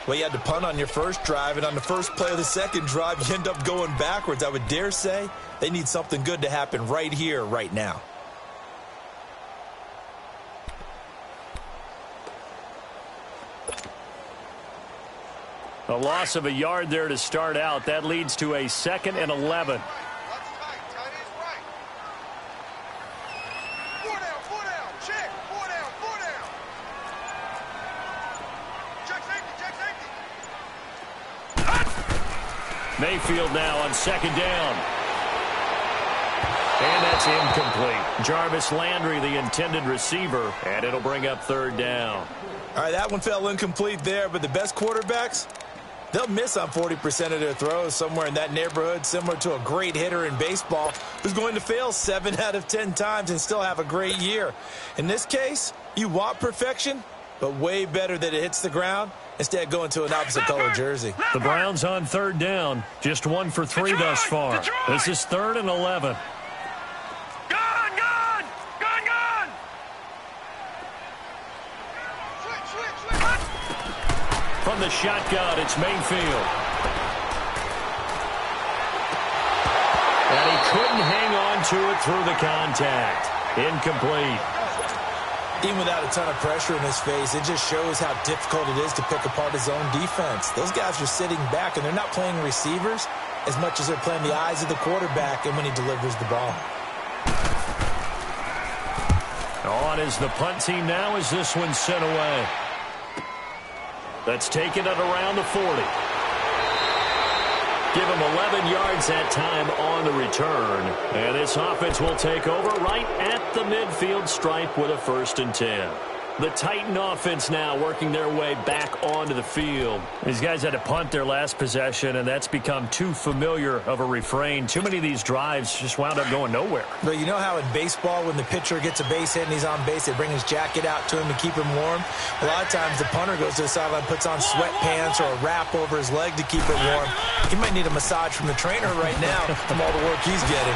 Speaker 2: Well, you had to punt on your first drive, and on the first play of the second drive, you end up going backwards. I would dare say they need something good to happen right here, right now.
Speaker 1: A loss of a yard there to start out. That leads to a 2nd and 11. Mayfield now on second down. And that's incomplete. Jarvis Landry, the intended receiver, and it'll bring up third down.
Speaker 2: All right, that one fell incomplete there, but the best quarterbacks, they'll miss on 40% of their throws, somewhere in that neighborhood, similar to a great hitter in baseball who's going to fail 7 out of 10 times and still have a great year. In this case, you want perfection, but way better that it hits the ground instead going to an opposite color jersey.
Speaker 1: The Browns on third down, just 1 for 3 thus far. This is 3rd and 11. From the shotgun, it's Mayfield. And he couldn't hang on to it through the contact. Incomplete.
Speaker 2: Even without a ton of pressure in his face, it just shows how difficult it is to pick apart his own defense. Those guys are sitting back, and they're not playing receivers as much as they're playing the eyes of the quarterback and when he delivers the ball.
Speaker 1: On is the punt team now as this one's sent away. That's taken at around the 40. Give him 11 yards that time on the return. And this offense will take over right at the midfield stripe with a 1st and 10. The Titan offense now working their way back onto the field. These guys had to punt their last possession, and that's become too familiar of a refrain. Too many of these drives just wound up going nowhere.
Speaker 2: But you know how in baseball, when the pitcher gets a base hit and he's on base, they bring his jacket out to him to keep him warm? A lot of times the punter goes to the sideline, puts on sweatpants or a wrap over his leg to keep it warm. He might need a massage from the trainer right now from all the work he's getting.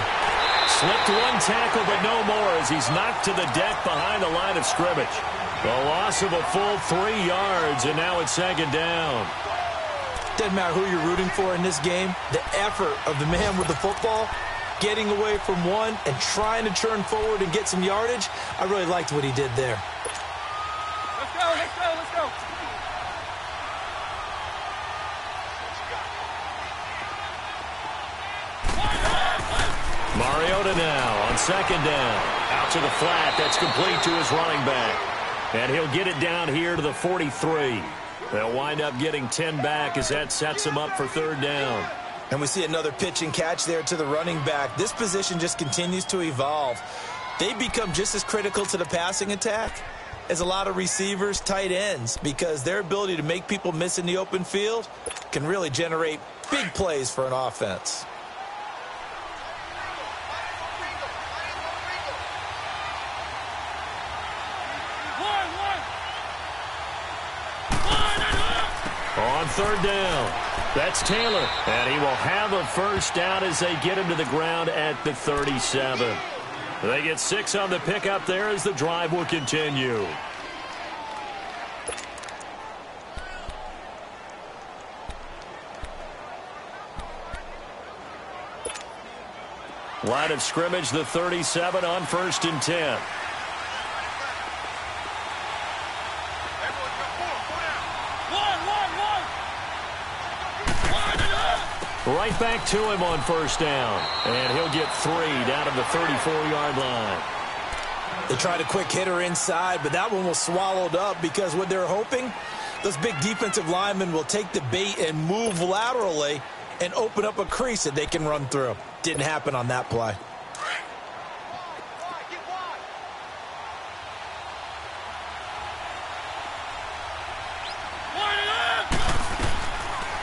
Speaker 1: Slipped one tackle, but no more as he's knocked to the deck behind the line of scrimmage. A loss of a full 3 yards, and now it's second down.
Speaker 2: Doesn't matter who you're rooting for in this game. The effort of the man with the football, getting away from one and trying to turn forward and get some yardage, I really liked what he did there.
Speaker 3: Let's go, let's go, let's go.
Speaker 1: Mariota now on second down. Out to the flat. That's complete to his running back. And he'll get it down here to the 43. They'll wind up getting 10 back as that sets him up for third down.
Speaker 2: And we see another pitch and catch there to the running back. This position just continues to evolve. They become just as critical to the passing attack as a lot of receivers, tight ends, because their ability to make people miss in the open field can really generate big plays for an offense.
Speaker 1: On third down, that's Taylor. And he will have a first down as they get him to the ground at the 37. They get 6 on the pickup there as the drive will continue. Line of scrimmage, the 37 on 1st and 10. Right back to him on first down. And he'll get 3 down to the 34-yard line.
Speaker 2: They tried a quick hitter inside, but that one was swallowed up because what they're hoping, those big defensive linemen will take the bait and move laterally and open up a crease that they can run through. Didn't happen on that play.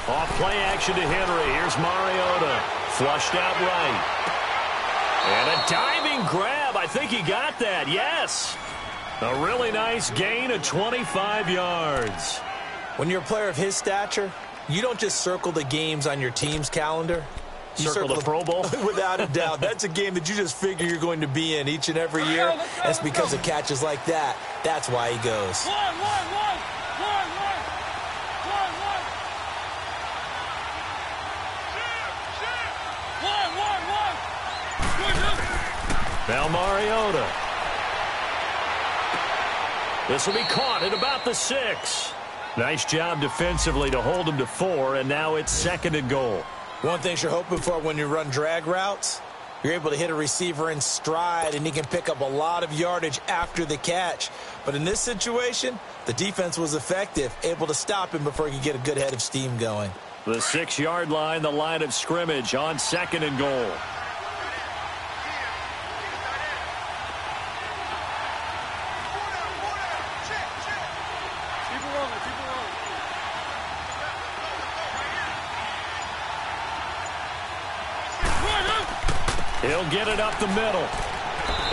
Speaker 1: Off play action to Henry. Here's Mariota. Flushed out right. And a diving grab. I think he got that. Yes. A really nice gain of 25 yards.
Speaker 2: When you're a player of his stature, you don't just circle the games on your team's calendar. You
Speaker 1: circle the Pro Bowl?
Speaker 2: Without a doubt. That's a game that you just figure you're going to be in each and every year. And it's because of catches like that. That's why he goes.
Speaker 1: Now Mariota. This will be caught at about the 6. Nice job defensively to hold him to 4, and now it's 2nd and goal.
Speaker 2: One thing you're hoping for when you run drag routes, you're able to hit a receiver in stride, and he can pick up a lot of yardage after the catch. But in this situation, the defense was effective, able to stop him before he could get a good head of steam going.
Speaker 1: The 6-yard line, the line of scrimmage on 2nd and goal. He'll get it up the middle.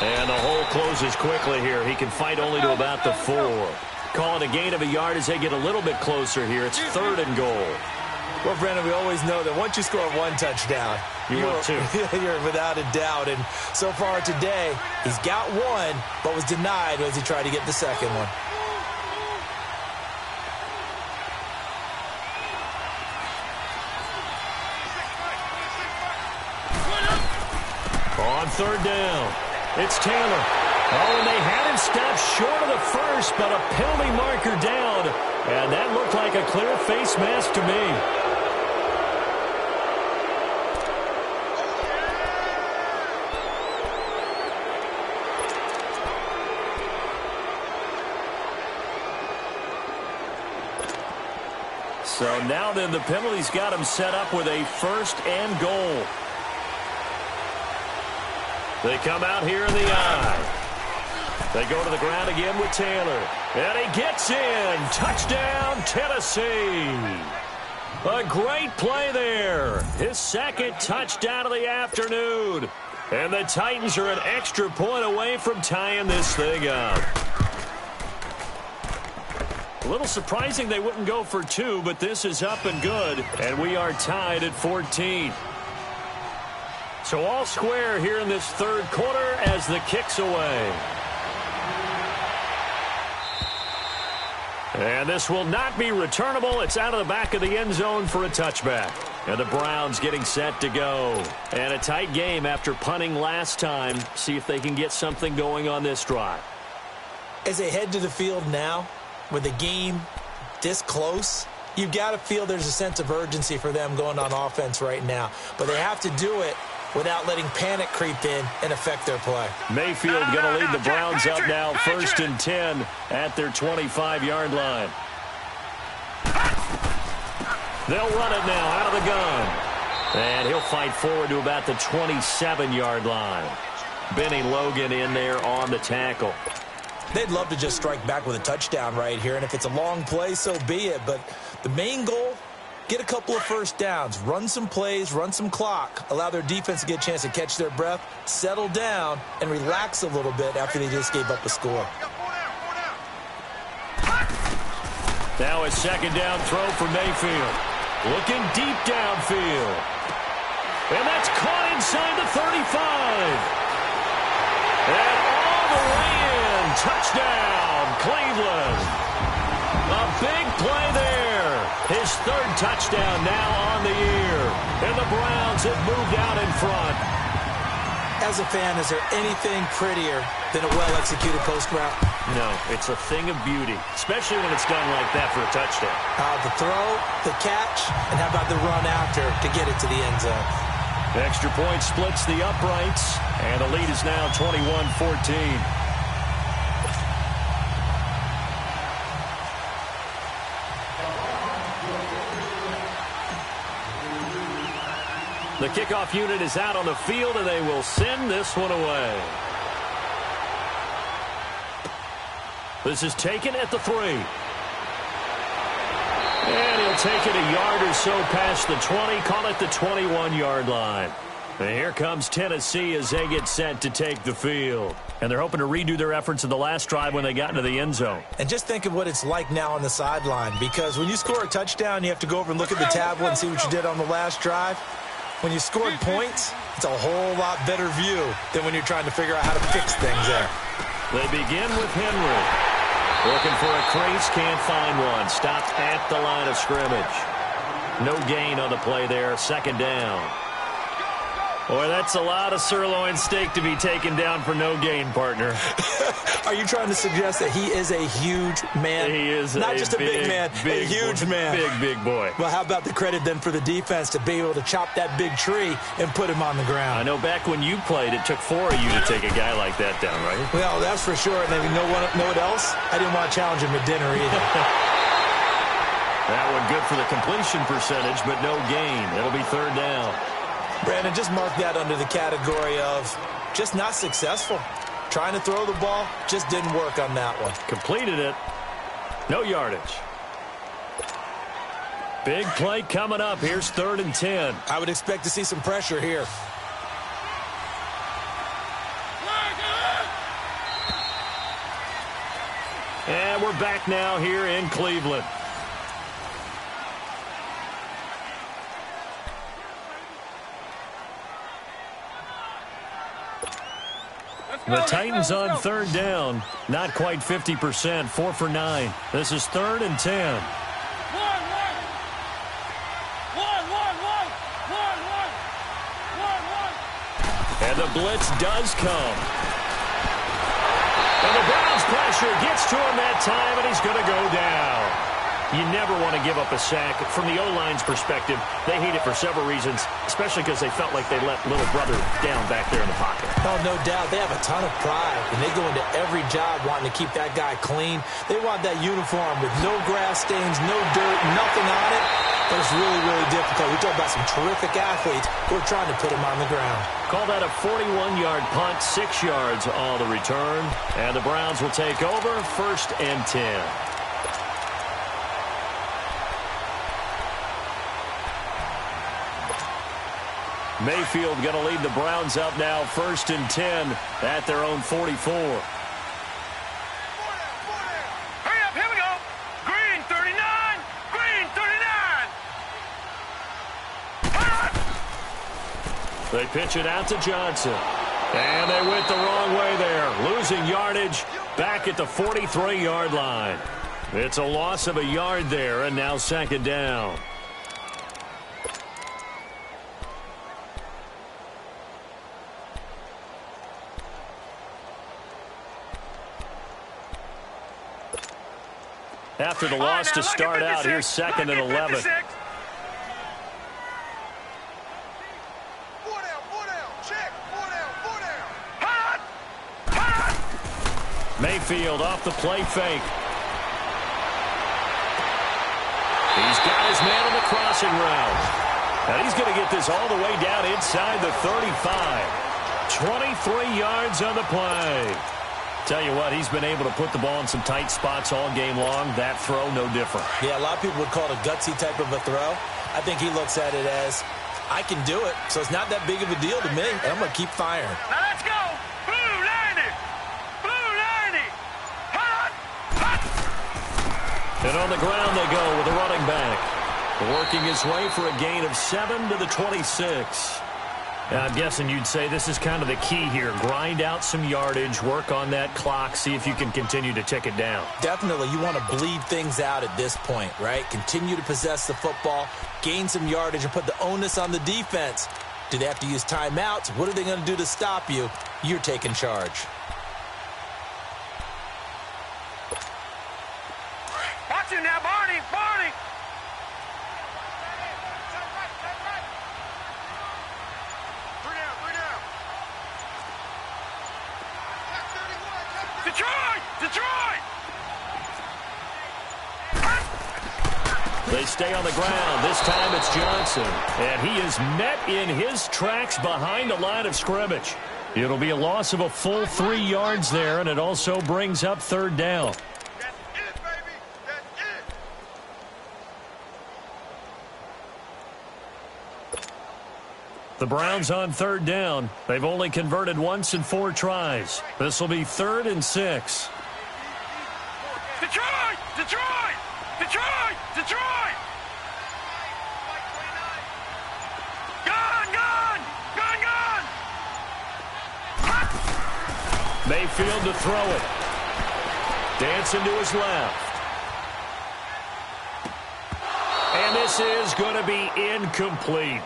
Speaker 1: And the hole closes quickly here. He can fight only to about the 4. Call it a gain of a yard as they get a little bit closer here. It's 3rd and goal.
Speaker 2: Well, Brandon, we always know that once you score 1 touchdown,
Speaker 1: you're 2.
Speaker 2: You're without a doubt. And so far today, he's got 1, but was denied as he tried to get the second one.
Speaker 1: On 3rd down, it's Taylor. Oh, and they had him stopped short of the first, but a penalty marker down. And that looked like a clear face mask to me. So now then the penalty's got him set up with a 1st and goal. They come out here in the eye. They go to the ground again with Taylor. And he gets in. Touchdown, Tennessee. A great play there. His 2nd touchdown of the afternoon. And the Titans are an extra point away from tying this thing up. A little surprising they wouldn't go for 2, but this is up and good. And we are tied at 14. So all square here in this third quarter as the kick's away. And this will not be returnable. It's out of the back of the end zone for a touchback. And the Browns getting set to go. And a tight game after punting last time. See if they can get something going on this drive.
Speaker 2: As they head to the field now, with the game this close, you've got to feel there's a sense of urgency for them going on offense right now. But they have to do it without letting panic creep in and affect their play.
Speaker 1: Mayfield going to lead the Browns up now, 1st and 10 at their 25-yard line. They'll run it now out of the gun. And he'll fight forward to about the 27-yard line. Benny Logan in there on the tackle.
Speaker 2: They'd love to just strike back with a touchdown right here, and if it's a long play, so be it. But the main goal, get a couple of first downs, run some plays, run some clock, allow their defense to get a chance to catch their breath, settle down, and relax a little bit after they just gave up a score.
Speaker 1: Now a second down throw for Mayfield. Looking deep downfield. And that's caught inside the 35. And all the way in. Touchdown, Cleveland. A big play there. His third touchdown now on the year. And the Browns have moved out in front.
Speaker 2: As a fan, is there anything prettier than a well-executed post route?
Speaker 1: No, it's a thing of beauty, especially when it's done like that for a touchdown.
Speaker 2: The throw, the catch, and how about the run after to get it to the end zone?
Speaker 1: Extra point splits the uprights, and the lead is now 21-14. The kickoff unit is out on the field, and they will send this one away. This is taken at the 3. And he'll take it a yard or so past the 20, call it the 21-yard line. And here comes Tennessee as they get set to take the field. And they're hoping to redo their efforts in the last drive when they got into the end zone.
Speaker 2: And just think of what it's like now on the sideline, because when you score a touchdown, you have to go over and look at the tablet and see what you did on the last drive. When you scored points, it's a whole lot better view than when you're trying to figure out how to fix things there.
Speaker 1: They begin with Henry. Looking for a crease, can't find one. Stopped at the line of scrimmage. No gain on the play there, second down. Boy, that's a lot of sirloin steak to be taken down for no gain, partner.
Speaker 2: Are you trying to suggest that he is a huge man?
Speaker 1: He is
Speaker 2: not just a big man, a huge man.
Speaker 1: Big boy.
Speaker 2: Well, how about the credit then for the defense to be able to chop that big tree and put him on the ground?
Speaker 1: I know back when you played, it took 4 of you to take a guy like that down, right?
Speaker 2: Well, that's for sure. And then you know what else? I didn't want to challenge him at dinner either.
Speaker 1: That one good for the completion percentage, but no gain. It'll be third down.
Speaker 2: Brandon, just mark that under the category of just not successful. Trying to throw the ball, just didn't work on that one.
Speaker 1: Completed it. No yardage. Big play coming up. Here's 3rd and 10.
Speaker 2: I would expect to see some pressure here.
Speaker 1: And we're back now here in Cleveland. The Titans on 3rd down. Not quite 50%. 4 for 9. This is 3rd and 10. And the blitz does come. And the Browns pressure gets to him that time, and he's going to go down. You never want to give up a sack. From the O-line's perspective, they hate it for several reasons, especially because they felt like they let little brother down back there in the pocket.
Speaker 2: Oh, no doubt. They have a ton of pride, and they go into every job wanting to keep that guy clean. They want that uniform with no grass stains, no dirt, nothing on it. But it's really, really difficult. We talk about some terrific athletes who are trying to put him on the ground.
Speaker 1: Call that a 41-yard punt, 6 yards on the return. And the Browns will take over, 1st and 10. Mayfield going to lead the Browns up now, 1st and 10 at their own 44.
Speaker 3: Hurry up, here we go. Green 39, green 39.
Speaker 1: They pitch it out to Johnson. And they went the wrong way there, losing yardage back at the 43-yard line. It's a loss of a yard there, and now second down. After the loss to start out, here's second and 11. Mayfield off the play fake. He's got his man on the crossing route. And he's going to get this all the way down inside the 35. 23 yards on the play. Tell you what, he's been able to put the ball in some tight spots all game long. That throw, no different.
Speaker 2: Yeah, a lot of people would call it a gutsy type of a throw. I think he looks at it as, I can do it, so it's not that big of a deal to me, and I'm going to keep firing.
Speaker 3: Now let's go. Blue 90. Blue 90. Hot. Hot.
Speaker 1: And on the ground they go with a running back. Working his way for a gain of 7 to the 26. I'm guessing you'd say this is kind of the key here. Grind out some yardage, work on that clock, see if you can continue to tick it down.
Speaker 2: Definitely. You want to bleed things out at this point, right? Continue to possess the football, gain some yardage, and put the onus on the defense. Do they have to use timeouts? What are they going to do to stop you? You're taking charge.
Speaker 3: Watch him now, Barney. Barney. Detroit! Detroit!
Speaker 1: They stay on the ground. This time it's Johnson. And he is met in his tracks behind the line of scrimmage. It'll be a loss of a full 3 yards there, and it also brings up third down.
Speaker 3: That's it, baby. That's it.
Speaker 1: The Browns on third down. They've only converted once in 4 tries. This will be 3rd and 6.
Speaker 3: Detroit! Detroit! Detroit! Detroit! Gone! Gone! Gone! Gone! Hot.
Speaker 1: Mayfield to throw it. Dancing to his left. And this is going to be incomplete.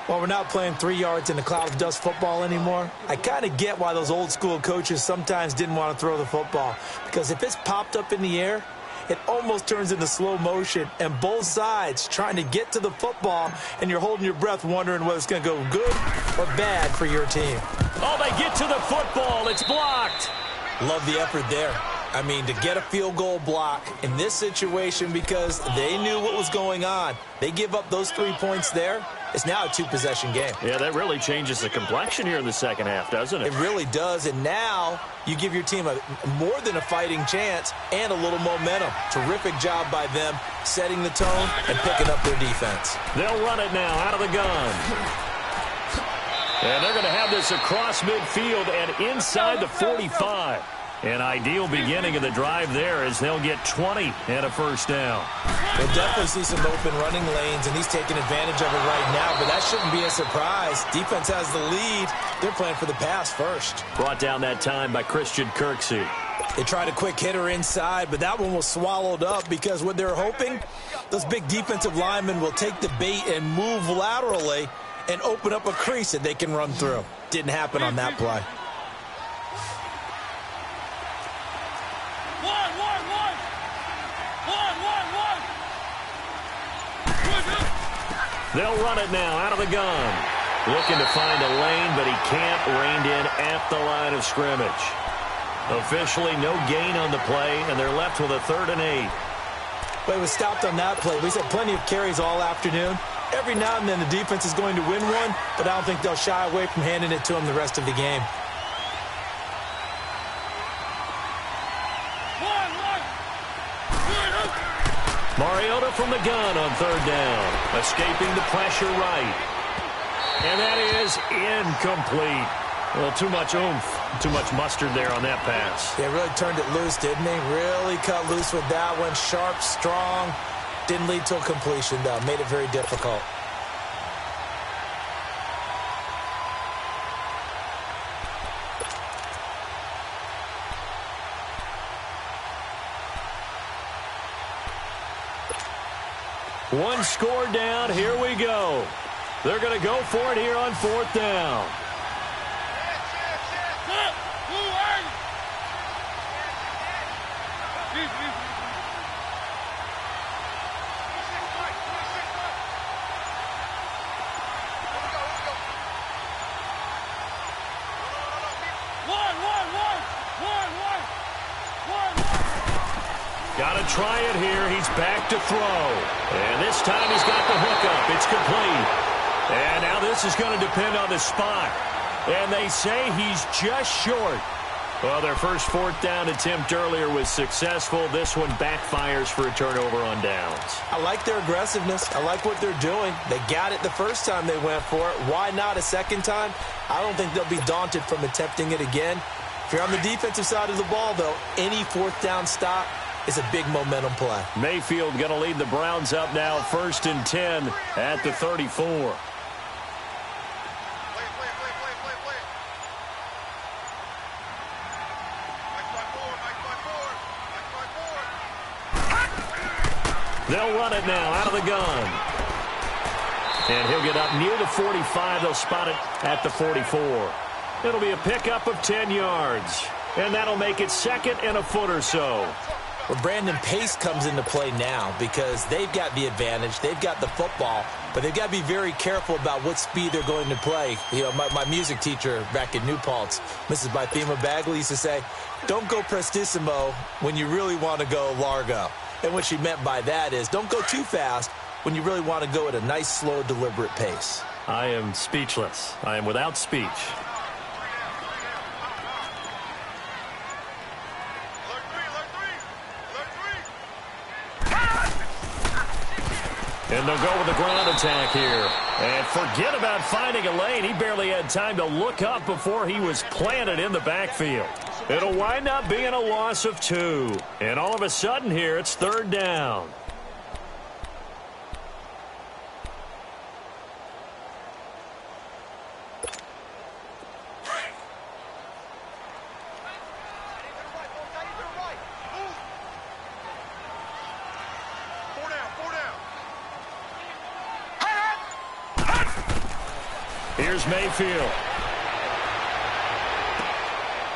Speaker 2: Well, we're not playing 3 yards in a cloud of dust football anymore. I kind of get why those old school coaches sometimes didn't want to throw the football. Because if it's popped up in the air, it almost turns into slow motion. And both sides trying to get to the football, and you're holding your breath wondering whether it's going to go good or bad for your team.
Speaker 1: Oh, they get to the football. It's blocked.
Speaker 2: Love the effort there. I mean, to get a field goal block in this situation because they knew what was going on. They give up those 3 points there. It's now a 2-possession game.
Speaker 1: Yeah, that really changes the complexion here in the second half, doesn't it?
Speaker 2: It really does, and now you give your team more than a fighting chance and a little momentum. Terrific job by them setting the tone and picking up their defense.
Speaker 1: They'll run it now out of the gun. And they're going to have this across midfield and inside the 45. An ideal beginning of the drive there as they'll get 20 and a first down.
Speaker 2: We'll definitely see some open running lanes, and he's taking advantage of it right now, but that shouldn't be a surprise. Defense has the lead. They're playing for the pass first.
Speaker 1: Brought down that time by Christian Kirksey.
Speaker 2: They tried a quick hitter inside, but that one was swallowed up because what they're hoping, those big defensive linemen will take the bait and move laterally and open up a crease that they can run through. Didn't happen on that play.
Speaker 1: They'll run it now out of the gun. Looking to find a lane, but he can't. Reined in at the line of scrimmage. Officially no gain on the play, and they're left with a 3rd and 8.
Speaker 2: But it was stopped on that play. We've had plenty of carries all afternoon. Every now and then the defense is going to win one, but I don't think they'll shy away from handing it to them the rest of the game.
Speaker 1: Mariota from the gun on 3rd down. Escaping the pressure right. And that is incomplete. Well, too much oomph, too much mustard there on that pass.
Speaker 2: They really turned it loose, didn't they? Really cut loose with that one. Sharp, strong. Didn't lead to a completion, though. Made it very difficult.
Speaker 1: One score down. Here we go. They're going to go for it here on 4th down. Got to try it here. He's back to throw. And this time he's got the hookup. It's complete. And now this is going to depend on the spot. And they say he's just short. Well, their first 4th down attempt earlier was successful. This one backfires for a turnover on downs.
Speaker 2: I like their aggressiveness. I like what they're doing. They got it the first time they went for it. Why not a second time? I don't think they'll be daunted from attempting it again. If you're on the defensive side of the ball, though, any 4th down stop is a big momentum play.
Speaker 1: Mayfield going to lead the Browns up now, 1st and 10 at the 34. They'll run it now out of the gun. And he'll get up near the 45. They'll spot it at the 44. It'll be a pickup of 10 yards. And that'll make it 2nd and a foot or so.
Speaker 2: Well, Brandon, pace comes into play now because they've got the advantage. They've got the football, but they've got to be very careful about what speed they're going to play. You know, my music teacher back in New Paltz, Mrs. Bythema Bagley, used to say, don't go prestissimo when you really want to go largo. And what she meant by that is don't go too fast when you really want to go at a nice, slow, deliberate pace.
Speaker 1: I am speechless. I am without speech. And they'll go with the ground attack here. And forget about finding a lane. He barely had time to look up before he was planted in the backfield. It'll wind up being a loss of 2. And all of a sudden here, it's 3rd down. Here's Mayfield.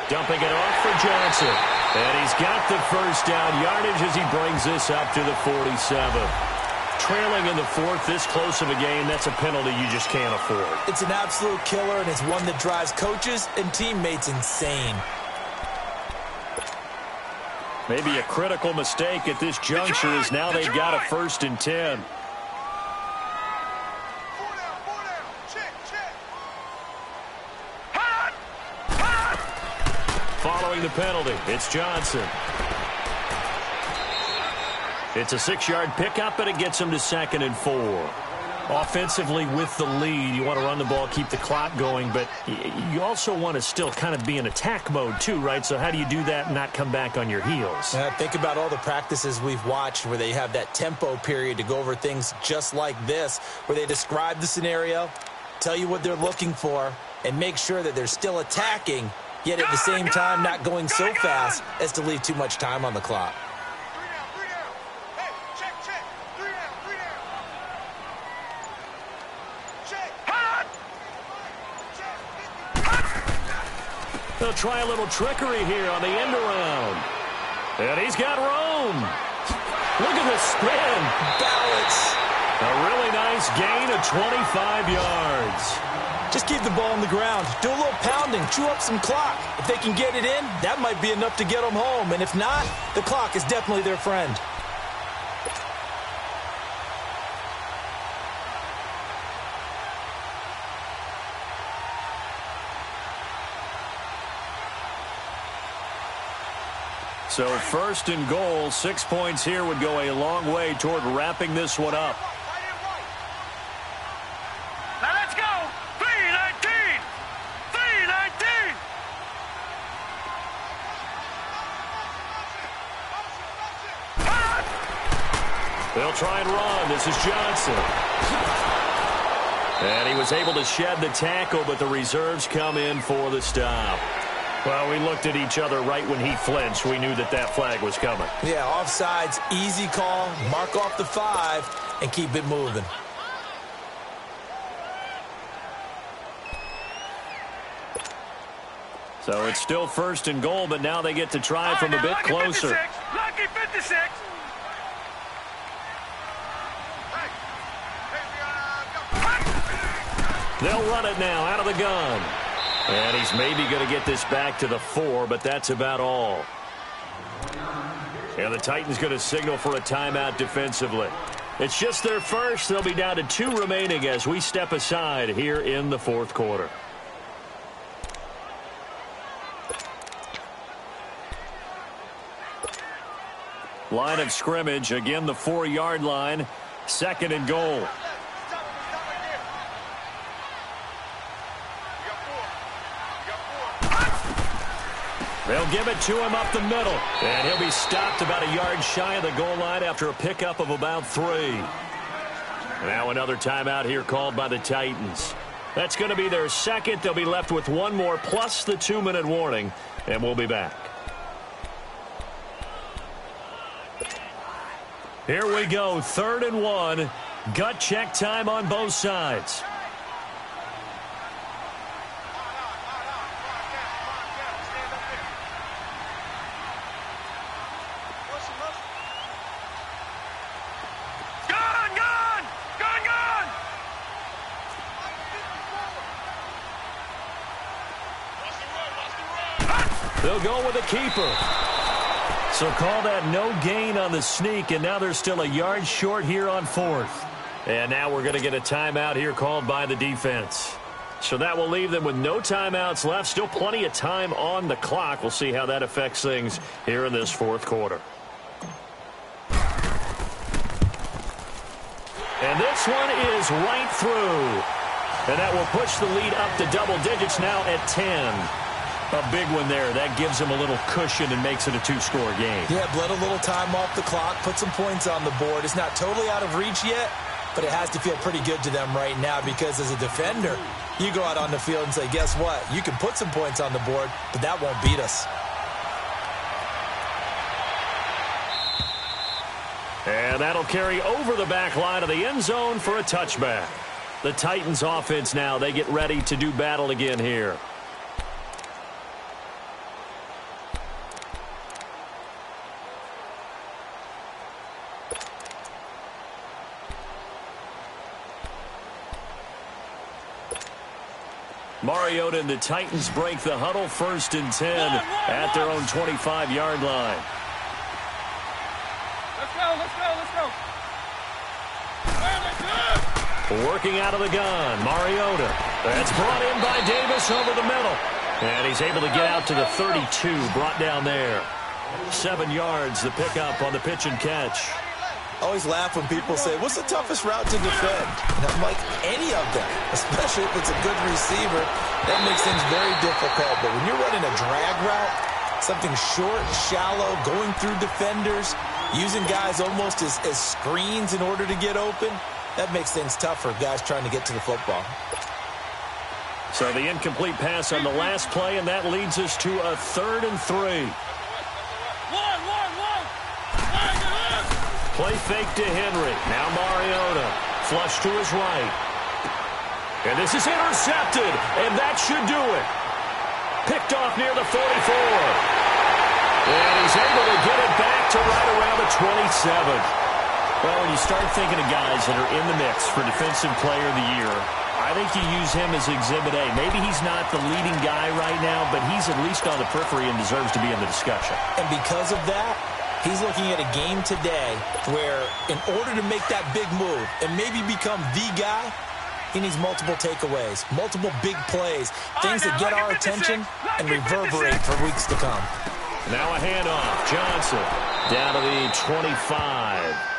Speaker 1: Dumping it off for Johnson. And he's got the first down yardage as he brings this up to the 47. Trailing in the 4th, this close of a game, that's a penalty you just can't afford.
Speaker 2: It's an absolute killer, and it's one that drives coaches and teammates insane.
Speaker 1: Maybe a critical mistake at this juncture is now they've got a 1st and 10. Following the penalty, it's Johnson. It's a 6-yard pickup, and it gets him to 2nd and 4. Offensively with the lead, you want to run the ball, keep the clock going, but you also want to still kind of be in attack mode too, right? So how do you do that and not come back on your heels?
Speaker 2: Think about all the practices we've watched where they have that tempo period to go over things just like this, where they describe the scenario, tell you what they're looking for, and make sure that they're still attacking, yet at the same time not going so fast as to leave too much time on the clock.
Speaker 1: They'll try a little trickery here on the end around. And he's got room. Look at the spin.
Speaker 2: Balance.
Speaker 1: A really nice gain of 25 yards.
Speaker 2: Just keep the ball on the ground. Do a little pounding. Chew up some clock. If they can get it in, that might be enough to get them home. And if not, the clock is definitely their friend.
Speaker 1: So 1st and goal, 6 points here would go a long way toward wrapping this one up.
Speaker 3: Now let's go. 3:19. 3:19.
Speaker 1: They'll try and run. This is Johnson. And he was able to shed the tackle, but the reserves come in for the stop. Well, we looked at each other right when he flinched. We knew that that flag was coming.
Speaker 2: Yeah, offsides, easy call. Mark off the 5 and keep it moving.
Speaker 1: So it's still 1st and goal, but now they get to try from a bit closer.
Speaker 3: Lucky 56.
Speaker 1: They'll run it now out of the gun. And he's maybe going to get this back to the 4, but that's about all. And the Titans going to signal for a timeout defensively. It's just their first. They'll be down to 2 remaining as we step aside here in the 4th quarter. Line of scrimmage, again the 4-yard line, 2nd and goal. They'll give it to him up the middle. And he'll be stopped about a yard shy of the goal line after a pickup of about 3. Now another timeout here called by the Titans. That's going to be their 2nd. They'll be left with 1 more plus the 2-minute warning. And we'll be back. Here we go, 3rd and 1. Gut check time on both sides. They'll go with a keeper. So call that no gain on the sneak, and now they're still a yard short here on 4th. And now we're going to get a timeout here called by the defense. So that will leave them with no timeouts left. Still plenty of time on the clock. We'll see how that affects things here in this 4th quarter. And this one is right through. And that will push the lead up to double digits now at 10. A big one there. That gives them a little cushion and makes it a 2-score game.
Speaker 2: Yeah, bled a little time off the clock, put some points on the board. It's not totally out of reach yet, but it has to feel pretty good to them right now because as a defender, you go out on the field and say, guess what? You can put some points on the board, but that won't beat us.
Speaker 1: And that'll carry over the back line of the end zone for a touchback. The Titans offense now, they get ready to do battle again here. Mariota and the Titans break the huddle, 1st and 10 at their own 25-yard line.
Speaker 3: Let's go.
Speaker 1: Working out of the gun, Mariota. That's brought in by Davis over the middle. And he's able to get out to the 32, brought down there. 7 yards, the pickup on the pitch and catch.
Speaker 2: I always laugh when people say, what's the toughest route to defend? And I'm like, any of them, especially if it's a good receiver. That makes things very difficult. But when you're running a drag route, something short, shallow, going through defenders, using guys almost as screens in order to get open, that makes things tough for guys trying to get to the football.
Speaker 1: So the incomplete pass on the last play, and that leads us to a 3rd and 3. Play fake to Henry. Now Mariota. Flush to his right. And this is intercepted. And that should do it. Picked off near the 44. And he's able to get it back to right around the 27. Well, when you start thinking of guys that are in the mix for Defensive Player of the Year, I think you use him as Exhibit A. Maybe he's not the leading guy right now, but he's at least on the periphery and deserves to be in the discussion.
Speaker 2: And because of that, he's looking at a game today where in order to make that big move and maybe become the guy, he needs multiple takeaways, multiple big plays, things that get our attention and reverberate for weeks to come.
Speaker 1: Now a handoff. Johnson down to the 25.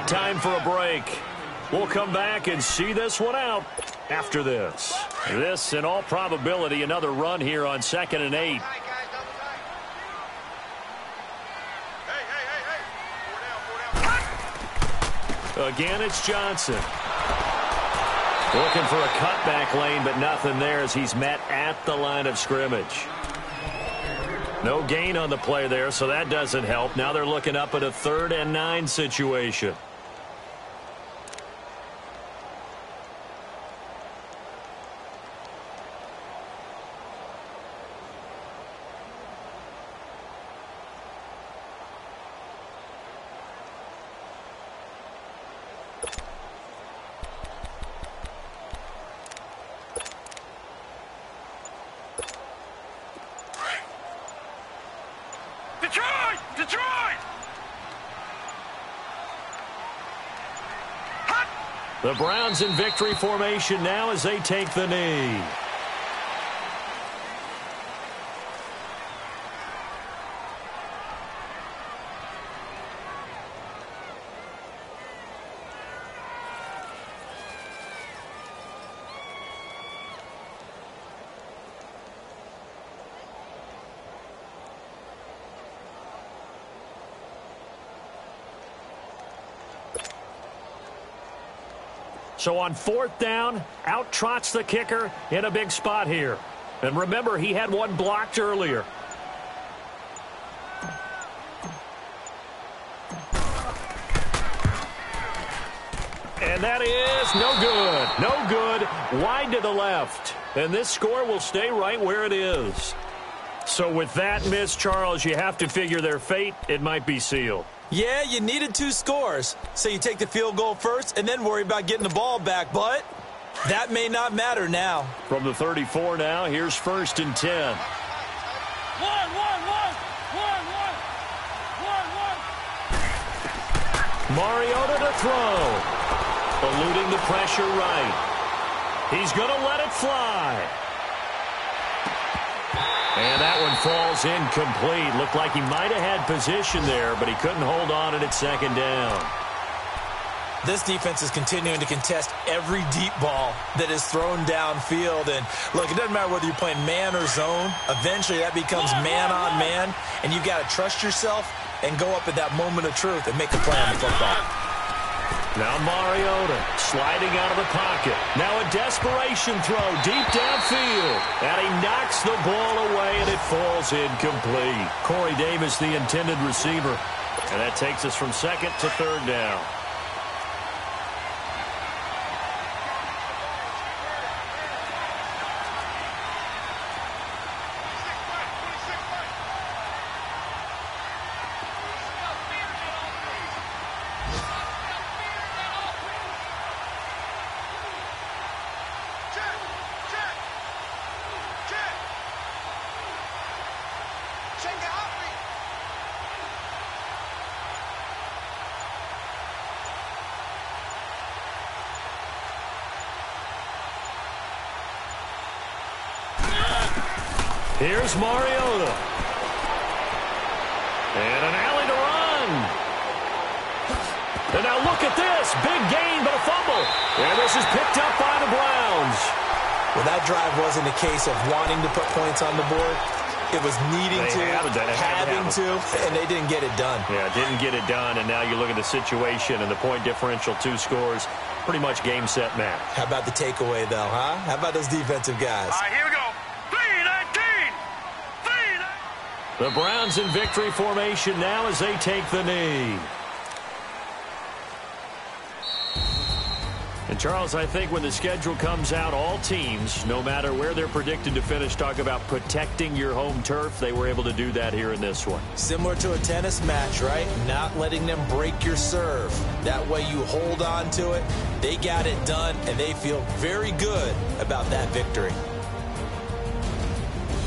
Speaker 1: Time for a break. We'll come back and see this one out after this. This, in all probability, another run here on 2nd and 8. Again, it's Johnson. Looking for a cutback lane, but nothing there as he's met at the line of scrimmage. No gain on the play there, so that doesn't help. Now they're looking up at a 3rd and 9 situation.
Speaker 3: Detroit!
Speaker 1: The Browns in victory formation now as they take the knee. So on 4th down, out trots the kicker in a big spot here. And remember, he had one blocked earlier. And that is no good. No good. Wide to the left. And this score will stay right where it is. So with that miss, Charles, you have to figure their fate. It might be sealed.
Speaker 2: Yeah, you needed 2 scores. So you take the field goal first and then worry about getting the ball back. But that may not matter now.
Speaker 1: From the 34 now, here's 1st and 10. Mariota to throw. Eluding the pressure right. He's going to let it fly. And that one falls incomplete. Looked like he might have had position there, but he couldn't hold on at 2nd down.
Speaker 2: This defense is continuing to contest every deep ball that is thrown downfield. And, look, it doesn't matter whether you're playing man or zone. Eventually that becomes man-on-man, and you've got to trust yourself and go up at that moment of truth and make a play on the football.
Speaker 1: Now Mariota sliding out of the pocket. Now a desperation throw deep downfield. And he knocks the ball away, and it falls incomplete. Corey Davis, the intended receiver. And that takes us from 2nd to 3rd down. Here's Mariota. And an alley to run. And now look at this. Big gain, but a fumble. And this is picked up by the Browns.
Speaker 2: Well, that drive wasn't a case of wanting to put points on the board. It was needing to, having to, and they didn't get it done.
Speaker 1: Yeah, didn't get it done, and now you look at the situation and the point differential, 2 scores, pretty much game, set, match.
Speaker 2: How about the takeaway, though, huh? How about those defensive guys?
Speaker 3: All right, here we go. 3-19.
Speaker 1: The Browns in victory formation now as they take the knee. And, Charles, I think when the schedule comes out, all teams, no matter where they're predicted to finish, talk about protecting your home turf. They were able to do that here in this one.
Speaker 2: Similar to a tennis match, right? Not letting them break your serve. That way you hold on to it. They got it done, and they feel very good about that victory.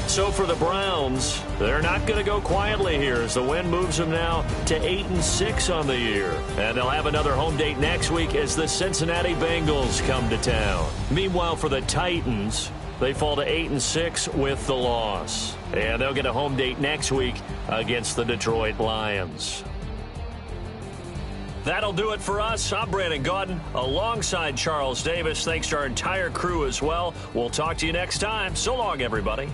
Speaker 1: So for the Browns, they're not going to go quietly here as the win moves them now to 8-6 on the year. And they'll have another home date next week as the Cincinnati Bengals come to town. Meanwhile, for the Titans, they fall to 8-6 with the loss. And they'll get a home date next week against the Detroit Lions. That'll do it for us. I'm Brandon Gaudin alongside Charles Davis. Thanks to our entire crew as well. We'll talk to you next time. So long, everybody.